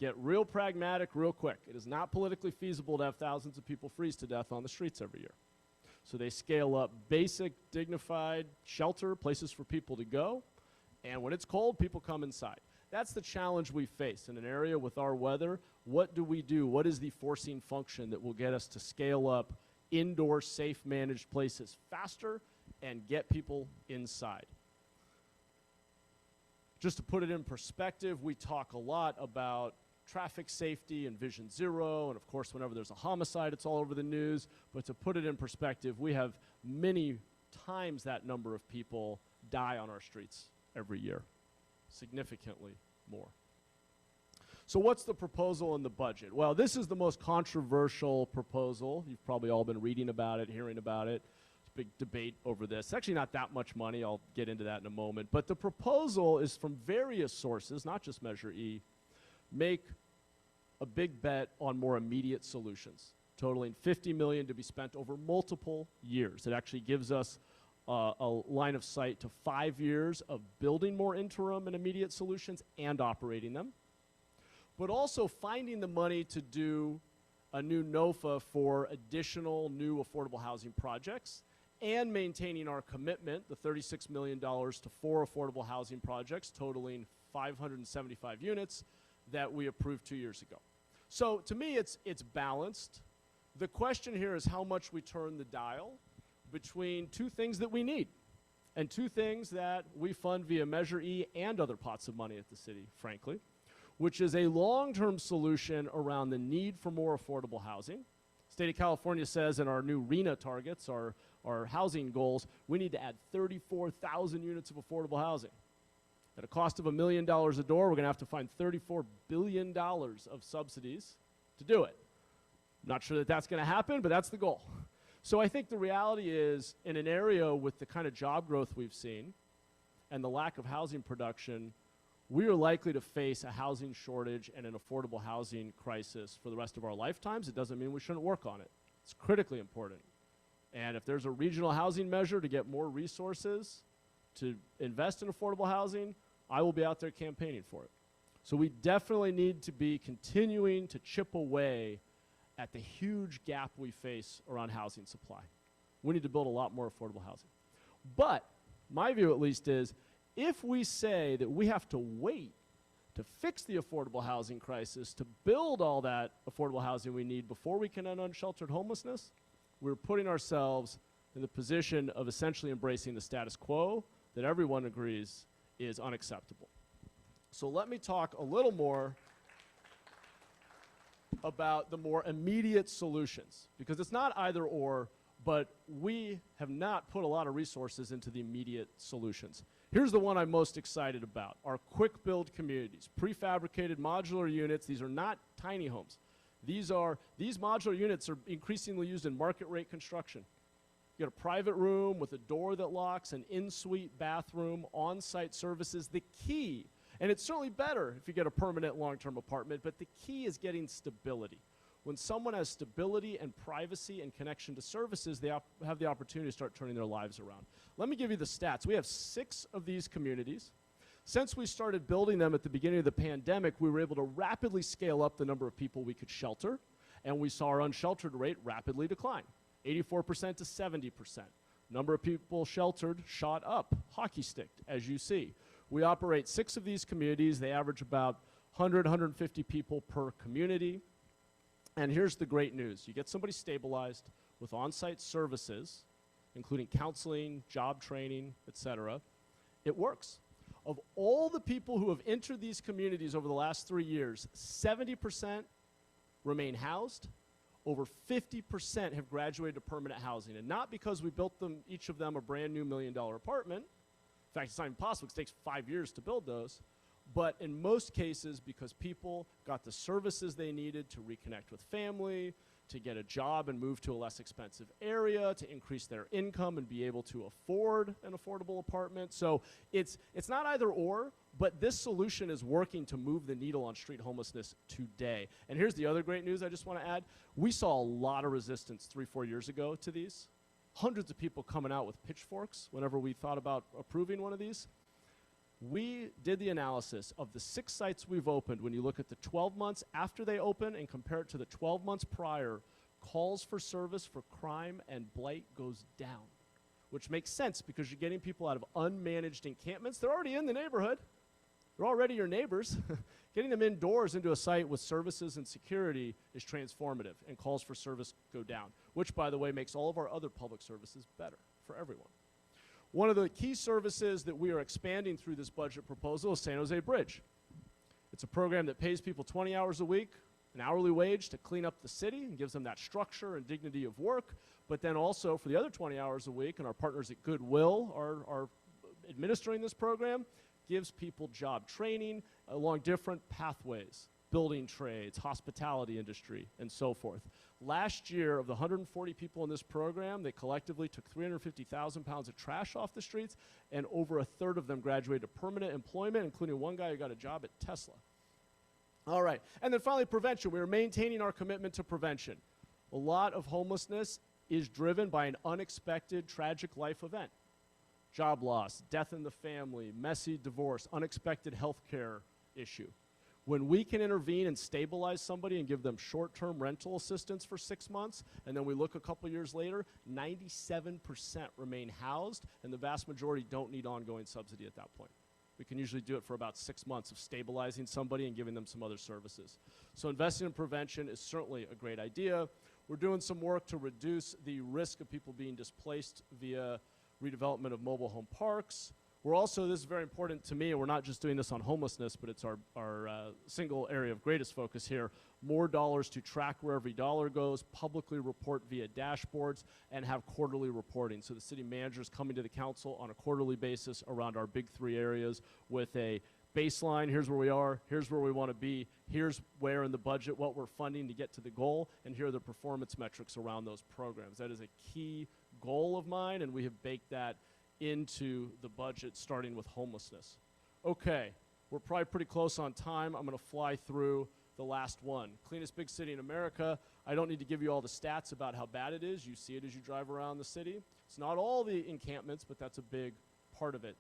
Get real pragmatic real quick. It is not politically feasible to have thousands of people freeze to death on the streets every year. So they scale up basic, dignified shelter, places for people to go, and when it's cold, people come inside. That's the challenge we face in an area with our weather. What do we do? What is the forcing function that will get us to scale up indoor, safe, managed places faster and get people inside? Just to put it in perspective, we talk a lot about traffic safety and Vision Zero, and of course, whenever there's a homicide, it's all over the news. But to put it in perspective, we have many times that number of people die on our streets every year, significantly more. So what's the proposal in the budget? Well, this is the most controversial proposal. You've probably all been reading about it, hearing about it. Big debate over this. It's actually not that much money. I'll get into that in a moment. But the proposal is from various sources, not just Measure E, make a big bet on more immediate solutions, totaling $50 million to be spent over multiple years. It actually gives us a line of sight to 5 years of building more interim and immediate solutions and operating them, but also finding the money to do a new NOFA for additional new affordable housing projects and maintaining our commitment, the $36 million to 4 affordable housing projects totaling 575 units that we approved 2 years ago. So to me, it's balanced. The question here is how much we turn the dial between 2 things that we need and 2 things that we fund via Measure E and other pots of money at the city, frankly, which is a long-term solution around the need for more affordable housing. State of California says in our new RENA targets, our housing goals, we need to add 34,000 units of affordable housing. At a cost of $1 million a door, we're going to have to find $34 billion of subsidies to do it. I'm not sure that that's going to happen, but that's the goal. So I think the reality is, in an area with the kind of job growth we've seen and the lack of housing production, we are likely to face a housing shortage and an affordable housing crisis for the rest of our lifetimes. It doesn't mean we shouldn't work on it. It's critically important. And if there's a regional housing measure to get more resources to invest in affordable housing, I will be out there campaigning for it. So we definitely need to be continuing to chip away at the huge gap we face around housing supply. We need to build a lot more affordable housing. But my view at least is, if we say that we have to wait to fix the affordable housing crisis, to build all that affordable housing we need before we can end unsheltered homelessness, we're putting ourselves in the position of essentially embracing the status quo that everyone agrees is unacceptable. So let me talk a little more about the more immediate solutions, because it's not either or, but we have not put a lot of resources into the immediate solutions. Here's the one I'm most excited about: our quick build communities, prefabricated modular units. These are not tiny homes. These modular units are increasingly used in market rate construction. You got a private room with a door that locks, an in-suite bathroom, on-site services. The key, and it's certainly better if you get a permanent long-term apartment, but the key is getting stability. When someone has stability and privacy and connection to services, they have the opportunity to start turning their lives around. Let me give you the stats. We have 6 of these communities. Since we started building them at the beginning of the pandemic, we were able to rapidly scale up the number of people we could shelter, and we saw our unsheltered rate rapidly decline, 84% to 70%. Number of people sheltered shot up, hockey sticked, as you see. We operate 6 of these communities. They average about 100, 150 people per community. And here's the great news. You get somebody stabilized with on-site services, including counseling, job training, etc. It works. Of all the people who have entered these communities over the last 3 years, 70% remain housed. Over 50% have graduated to permanent housing. And not because we built them, each of them, a brand new $1 million apartment. In fact, it's not even possible. It takes 5 years to build those. But in most cases, because people got the services they needed to reconnect with family, to get a job and move to a less expensive area, to increase their income and be able to afford an affordable apartment. So it's not either or, but this solution is working to move the needle on street homelessness today. And here's the other great news I just want to add. We saw a lot of resistance 3-4 years ago to these. Hundreds of people coming out with pitchforks whenever we thought about approving one of these. We did the analysis of the 6 sites we've opened. When you look at the 12 months after they open and compare it to the 12 months prior, calls for service for crime and blight goes down, which makes sense because you're getting people out of unmanaged encampments. They're already in the neighborhood. They're already your neighbors. Getting them indoors into a site with services and security is transformative, and calls for service go down, which, by the way, makes all of our other public services better for everyone. One of the key services that we are expanding through this budget proposal is San Jose Bridge. It's a program that pays people 20 hours a week, an hourly wage, to clean up the city and gives them that structure and dignity of work, but then also for the other 20 hours a week, and our partners at Goodwill are administering this program, gives people job training along different pathways, building trades, hospitality industry, and so forth. Last year, of the 140 people in this program, they collectively took 350,000 pounds of trash off the streets, and over a third of them graduated to permanent employment, including one guy who got a job at Tesla. All right, and then finally, prevention. We are maintaining our commitment to prevention. A lot of homelessness is driven by an unexpected, tragic life event. Job loss, death in the family, messy divorce, unexpected health care issue. When we can intervene and stabilize somebody and give them short-term rental assistance for 6 months, and then we look a couple years later, 97% remain housed, and the vast majority don't need ongoing subsidy at that point. We can usually do it for about 6 months of stabilizing somebody and giving them some other services. So investing in prevention is certainly a great idea. We're doing some work to reduce the risk of people being displaced via redevelopment of mobile home parks. We're also, this is very important to me, and we're not just doing this on homelessness, but it's our single area of greatest focus here, more dollars to track where every dollar goes, publicly report via dashboards, and have quarterly reporting. So the city manager's coming to the council on a quarterly basis around our big 3 areas with a baseline, here's where we are, here's where we want to be, here's where in the budget, what we're funding to get to the goal, and here are the performance metrics around those programs. That is a key goal of mine, and we have baked that into the budget, starting with homelessness. Okay, we're probably pretty close on time. I'm going to fly through the last one. Cleanest big city in America. I don't need to give you all the stats about how bad it is. You see it as you drive around the city. It's not all the encampments, but that's a big part of it.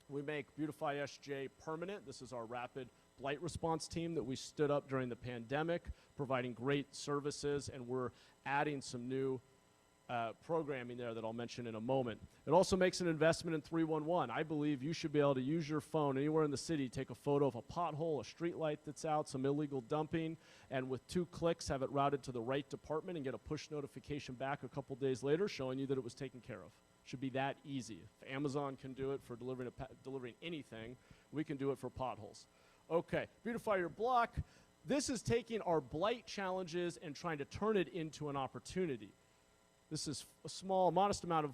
We make Beautify SJ permanent. This is our rapid blight response team that we stood up during the pandemic, providing great services, and we're adding some new programming there that I'll mention in a moment. It also makes an investment in 311. I believe you should be able to use your phone anywhere in the city, take a photo of a pothole, a street light that's out, some illegal dumping, and with 2 clicks have it routed to the right department and get a push notification back a couple days later showing you that it was taken care of. Should be that easy. If Amazon can do it for delivering anything, we can do it for potholes. Okay, Beautify your block. This is taking our blight challenges and trying to turn it into an opportunity. This is a small, modest amount of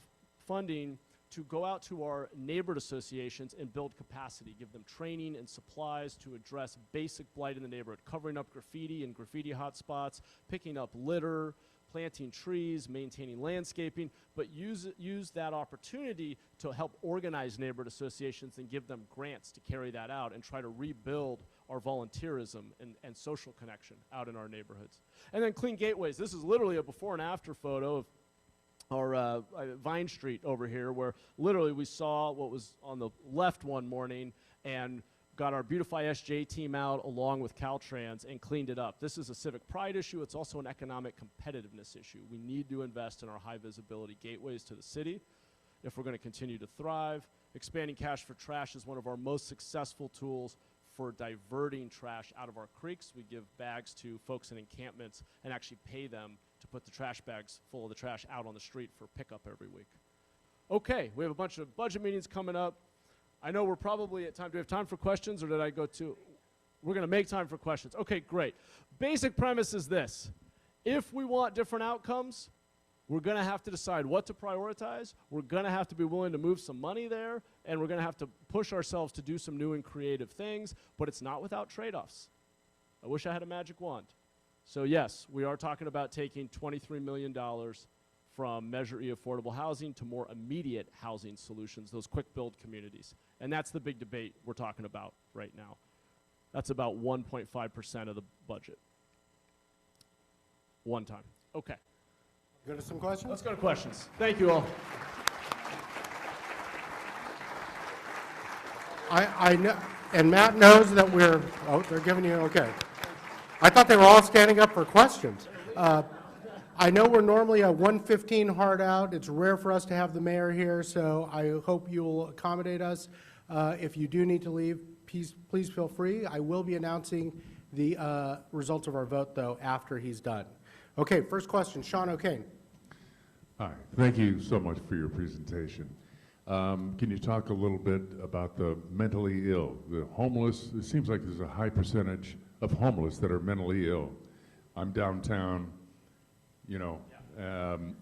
funding to go out to our neighborhood associations and build capacity, give them training and supplies to address basic blight in the neighborhood, covering up graffiti and graffiti hotspots, picking up litter, planting trees, maintaining landscaping, but use that opportunity to help organize neighborhood associations and give them grants to carry that out and try to rebuild our volunteerism and social connection out in our neighborhoods. And then clean gateways. This is literally a before and after photo of our Vine Street over here, where literally we saw what was on the left one morning and got our Beautify SJ team out along with Caltrans and cleaned it up. This is a civic pride issue. It's also an economic competitiveness issue. We need to invest in our high visibility gateways to the city if we're going to continue to thrive. Expanding cash for trash is one of our most successful tools for diverting trash out of our creeks. We give bags to folks in encampments and actually pay them to put the trash bags full of the trash out on the street for pickup every week. Okay, we have a bunch of budget meetings coming up. I know we're probably at time. Do we have time for questions, or did I go to? We're going to make time for questions. Okay, great. Basic premise is this. If we want different outcomes, we're going to have to decide what to prioritize. We're going to have to be willing to move some money there, and we're going to have to push ourselves to do some new and creative things, but it's not without trade-offs. I wish I had a magic wand. So yes, we are talking about taking $23 million from Measure E affordable housing to more immediate housing solutions, those quick build communities. And that's the big debate we're talking about right now. That's about 1.5% of the budget. One time. Okay. Go to some questions? Let's go to questions. Thank you all. I know, and Matt knows that we're, oh, they're giving you, okay. I thought they were all standing up for questions. I know we're normally a 1:15 hard out. It's rare for us to have the mayor here, so I hope you will accommodate us. If you do need to leave, please feel free. I will be announcing the results of our vote, though, after he's done. Okay, first question, Sean O'Kane. Hi, thank you so much for your presentation. Can you talk a little bit about the mentally ill, the homeless? It seems like there's a high percentage of homeless that are mentally ill. I'm downtown, you know,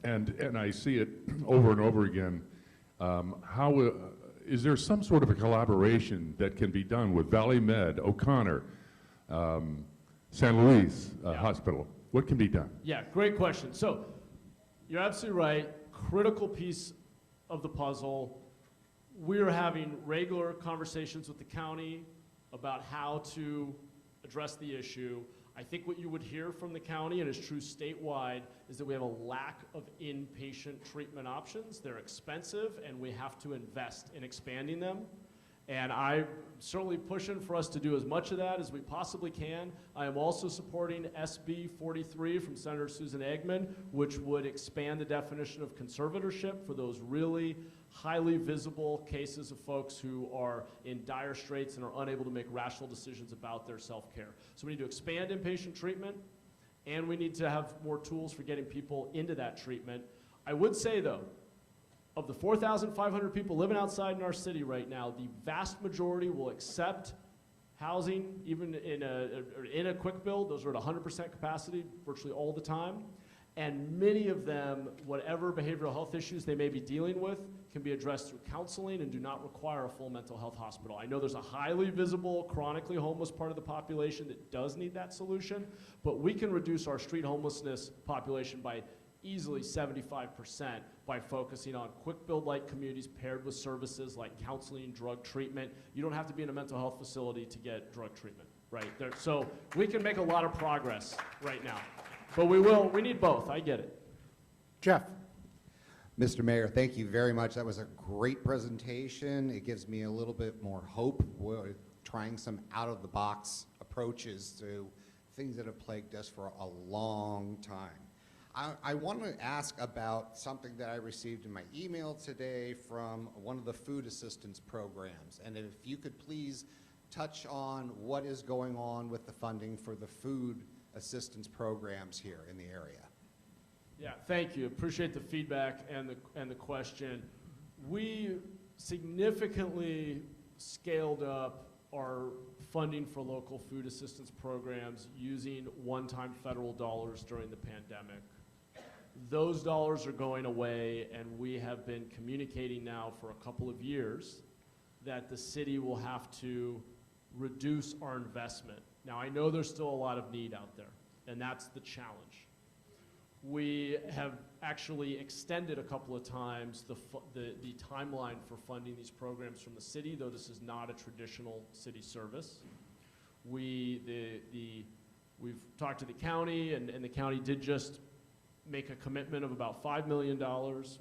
and I see it over and over again. Is there some sort of a collaboration that can be done with Valley Med, O'Connor, San Luis Hospital? What can be done? Yeah, great question. So you're absolutely right. Critical piece of the puzzle. We're having regular conversations with the county about how to address the issue. I think what you would hear from the county, and it's true statewide, is that we have a lack of inpatient treatment options. They're expensive, and we have to invest in expanding them. And I'm certainly pushing for us to do as much of that as we possibly can. I am also supporting SB 43 from Senator Susan Eggman, which would expand the definition of conservatorship for those really highly visible cases of folks who are in dire straits and are unable to make rational decisions about their self-care. So we need to expand inpatient treatment, and we need to have more tools for getting people into that treatment. I would say, though, of the 4,500 people living outside in our city right now, the vast majority will accept housing, even in a quick build. Those are at 100% capacity virtually all the time. And many of them, whatever behavioral health issues they may be dealing with, can be addressed through counseling and do not require a full mental health hospital. I know there's a highly visible, chronically homeless part of the population that does need that solution, but we can reduce our street homelessness population by easily 75% by focusing on quick build-like communities paired with services like counseling, drug treatment. You don't have to be in a mental health facility to get drug treatment, right? So we can make a lot of progress right now, but we need both, I get it. Jeff. Mr. Mayor, thank you very much. That was a great presentation. It gives me a little bit more hope. We're trying some out-of-the-box approaches to things that have plagued us for a long time. I want to ask about something that I received in my email today from one of the food assistance programs. And if you could please touch on what is going on with the funding for the food assistance programs here in the area. Yeah, thank you. Appreciate the feedback and the question. We significantly scaled up our funding for local food assistance programs using one-time federal dollars during the pandemic. Those dollars are going away, and we have been communicating now for a couple of years that the city will have to reduce our investment. Now, I know there's still a lot of need out there, and that's the challenge. We have actually extended a couple of times the timeline for funding these programs from the city, though this is not a traditional city service. We've talked to the county, and the county did just make a commitment of about $5 million.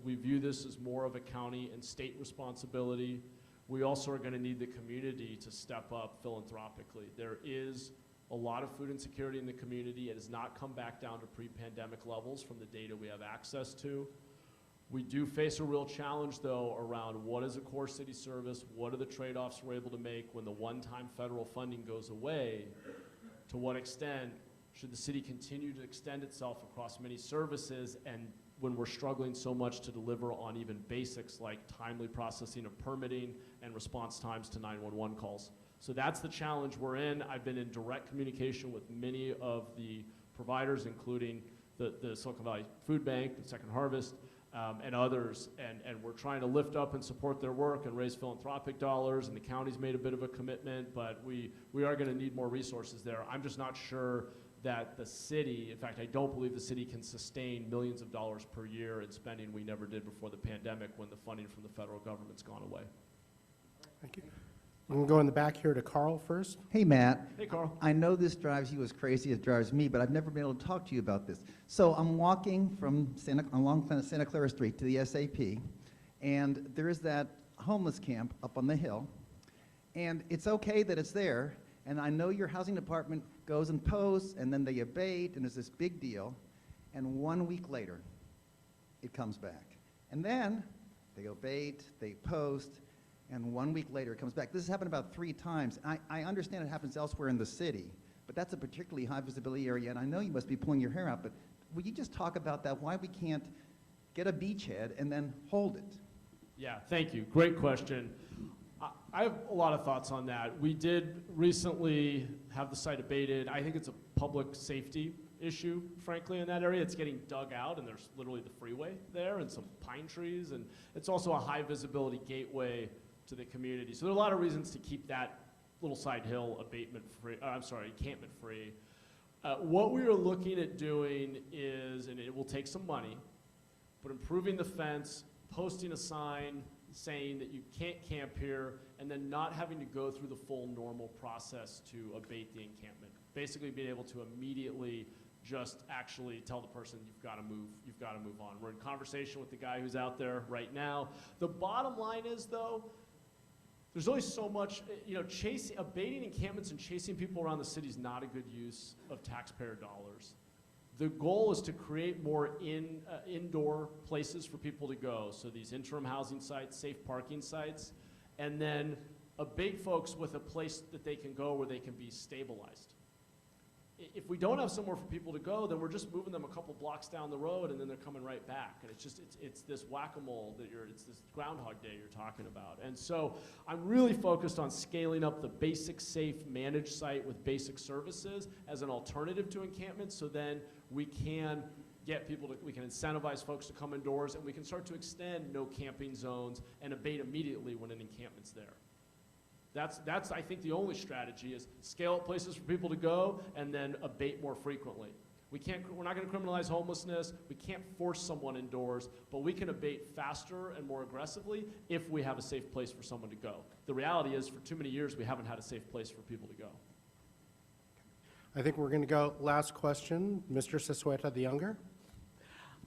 We view this as more of a county and state responsibility. We also are going to need the community to step up philanthropically. There is a lot of food insecurity in the community. It has not come back down to pre-pandemic levels from the data we have access to. We do face a real challenge, though, around what is a core city service, what are the trade-offs we're able to make when the one-time federal funding goes away, to what extent should the city continue to extend itself across many services, and when we're struggling so much to deliver on even basics like timely processing of permitting and response times to 911 calls. So that's the challenge we're in. I've been in direct communication with many of the providers, including the Silicon Valley Food Bank, the Second Harvest, and others, and we're trying to lift up and support their work and raise philanthropic dollars, and the county's made a bit of a commitment, but we are going to need more resources there. I'm just not sure that the city, in fact, I don't believe the city can sustain millions of dollars per year in spending we never did before the pandemic when the funding from the federal government's gone away. Thank you. We can go in the back here to Carl first. Hey, Matt. Hey, Carl. I know this drives you as crazy as it drives me, but I've never been able to talk to you about this. So I'm walking from along Santa Clara Street to the SAP, and there is that homeless camp up on the hill, and it's okay that it's there, and I know your housing department goes and posts, and then they abate, and there's this big deal, and 1 week later, it comes back. And then they abate, they post, and 1 week later it comes back. This has happened about 3 times. I understand it happens elsewhere in the city, but that's a particularly high visibility area, and I know you must be pulling your hair out, but will you just talk about that, why we can't get a beachhead and then hold it? Yeah, thank you. Great question. I have a lot of thoughts on that. We did recently have the site abated. I think it's a public safety issue, frankly, in that area. It's getting dug out, and there's literally the freeway there and some pine trees, and it's also a high visibility gateway to the community. So there are a lot of reasons to keep that little side hill encampment free. What we are looking at doing is, and it will take some money, but improving the fence, posting a sign saying that you can't camp here, and then not having to go through the full normal process to abate the encampment. Basically being able to immediately just actually tell the person you've got to move on. We're in conversation with the guy who's out there right now. The bottom line is, though, there's only so much, abating encampments and chasing people around the city is not a good use of taxpayer dollars. The goal is to create more indoor places for people to go. So these interim housing sites, safe parking sites, and then abate folks with a place that they can go where they can be stabilized. If we don't have somewhere for people to go, then we're just moving them a couple blocks down the road, and then they're coming right back. And it's this whack-a-mole it's this Groundhog Day you're talking about. And so I'm really focused on scaling up the basic, safe, managed site with basic services as an alternative to encampments, so then we can get people we can incentivize folks to come indoors, and we can start to extend no camping zones and abate immediately when an encampment's there. That's I think the only strategy is scale up places for people to go and then abate more frequently. We're not going to criminalize homelessness. We can't force someone indoors, but we can abate faster and more aggressively if we have a safe place for someone to go. The reality is, for too many years, we haven't had a safe place for people to go. I think we're going to go last question, Mr. Sisueta the Younger.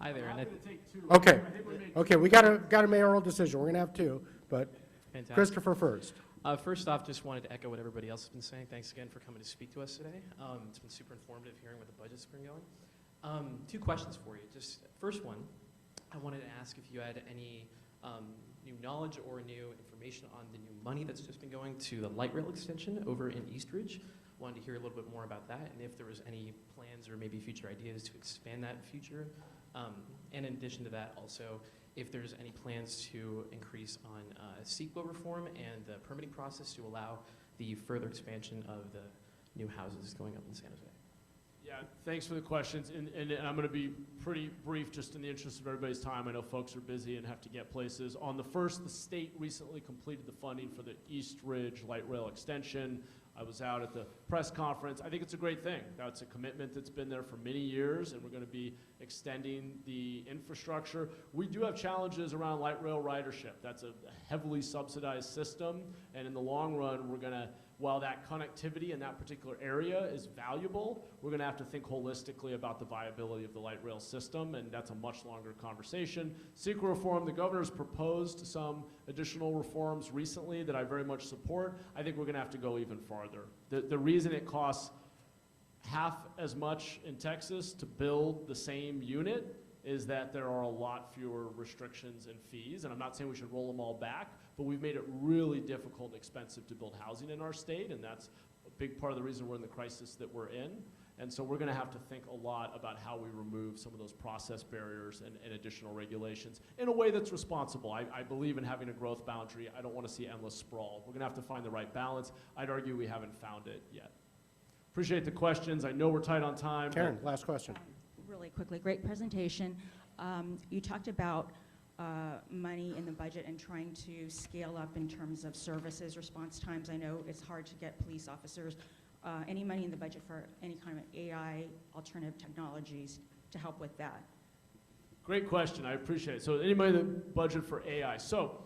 Hi there. Okay, we got a mayoral decision. We're going to have 2, but Fantastic. Christopher first. First off, just wanted to echo what everybody else has been saying. Thanks again for coming to speak to us today. It's been super informative hearing where the budget's been going. 2 questions for you. Just first one, I wanted to ask if you had any new knowledge or new information on the new money that's just been going to the light rail extension over in Eastridge. Wanted to hear a little bit more about that, and if there was any plans or maybe future ideas to expand that in future. And in addition to that, also, if there's any plans to increase on CEQA reform and the permitting process to allow the further expansion of the new houses going up in San Jose. Yeah, thanks for the questions, and I'm going to be pretty brief just in the interest of everybody's time. I know folks are busy and have to get places. On the first, the state recently completed the funding for the East Ridge Light Rail Extension. I was out at the press conference. I think it's a great thing. That's a commitment that's been there for many years, and we're going to be extending the infrastructure. We do have challenges around light rail ridership. That's a heavily subsidized system, and in the long run, we're going to, while that connectivity in that particular area is valuable, we're going to have to think holistically about the viability of the light rail system, and that's a much longer conversation. CEQA reform, the governor's proposed some additional reforms recently that I very much support. I think we're going to have to go even farther. The reason it costs half as much in Texas to build the same unit is that there are a lot fewer restrictions and fees, and I'm not saying we should roll them all back, but we've made it really difficult and expensive to build housing in our state, and that's a big part of the reason we're in the crisis that we're in. And so we're going to have to think a lot about how we remove some of those process barriers and additional regulations in a way that's responsible. I believe in having a growth boundary. I don't want to see endless sprawl. We're going to have to find the right balance. I'd argue we haven't found it yet. Appreciate the questions. I know we're tight on time. Karen, last question. Really quickly, great presentation. You talked about money in the budget and trying to scale up in terms of services, response times. I know it's hard to get police officers any money in the budget for any kind of AI alternative technologies to help with that? Great question. I appreciate it. So anybody that budget for AI. So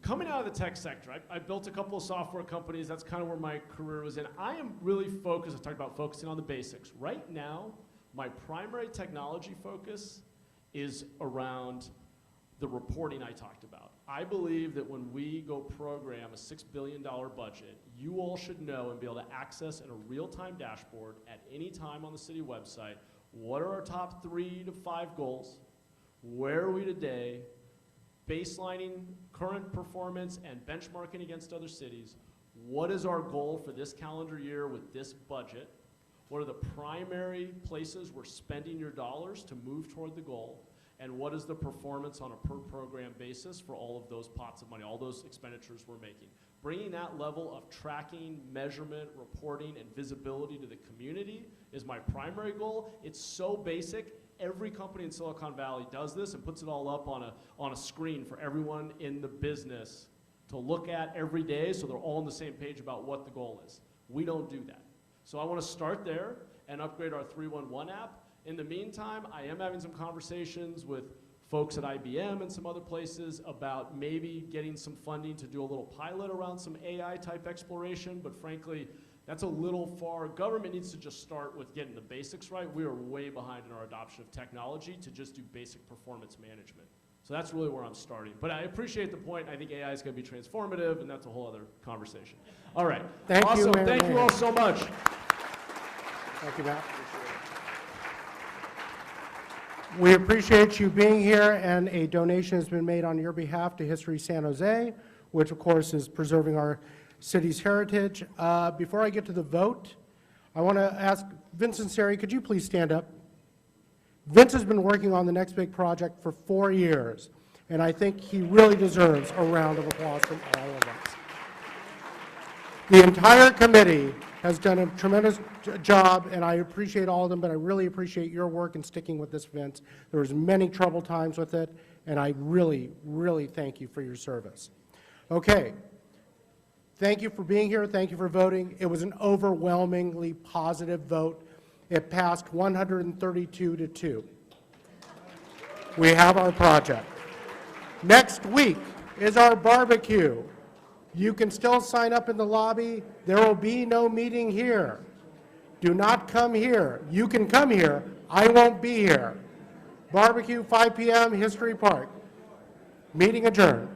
coming out of the tech sector, I built a couple of software companies. That's kind of where my career was in. I am really focused. I talked about focusing on the basics. Right now, my primary technology focus is around the reporting I talked about. I believe that when we go program a $6 billion budget, you all should know and be able to access in a real-time dashboard at any time on the city website, what are our top 3 to 5 goals, where are we today, baselining current performance and benchmarking against other cities, what is our goal for this calendar year with this budget, what are the primary places we're spending your dollars to move toward the goal, and what is the performance on a per program basis for all of those pots of money, all those expenditures we're making. Bringing that level of tracking, measurement, reporting, and visibility to the community is my primary goal. It's so basic. Every company in Silicon Valley does this and puts it all up on a screen for everyone in the business to look at every day so they're all on the same page about what the goal is. We don't do that. So I want to start there and upgrade our 311 app. In the meantime, I am having some conversations with folks at IBM and some other places about maybe getting some funding to do a little pilot around some AI type exploration, but frankly, that's a little far. Government needs to just start with getting the basics right. We are way behind in our adoption of technology to just do basic performance management. So that's really where I'm starting. But I appreciate the point. I think AI is going to be transformative, and that's a whole other conversation. All right. Thank you, awesome. Mayor Thank you all so much. Thank you, Matt. We appreciate you being here, and a donation has been made on your behalf to History San Jose, which of course is preserving our city's heritage. Before I get to the vote, I want to ask Vincent Seri, could you please stand up? Vince has been working on the next big project for 4 years, and I think he really deserves a round of applause from all of us. The entire committee has done a tremendous job, and I appreciate all of them, but I really appreciate your work in sticking with this, Vince. There was many troubled times with it, and I really, really thank you for your service. Okay. Thank you for being here. Thank you for voting. It was an overwhelmingly positive vote. It passed 132 to 2. We have our project. Next week is our barbecue. You can still sign up in the lobby. There will be no meeting here. Do not come here. You can come here. I won't be here. Barbecue, 5 p.m., History Park. Meeting adjourned.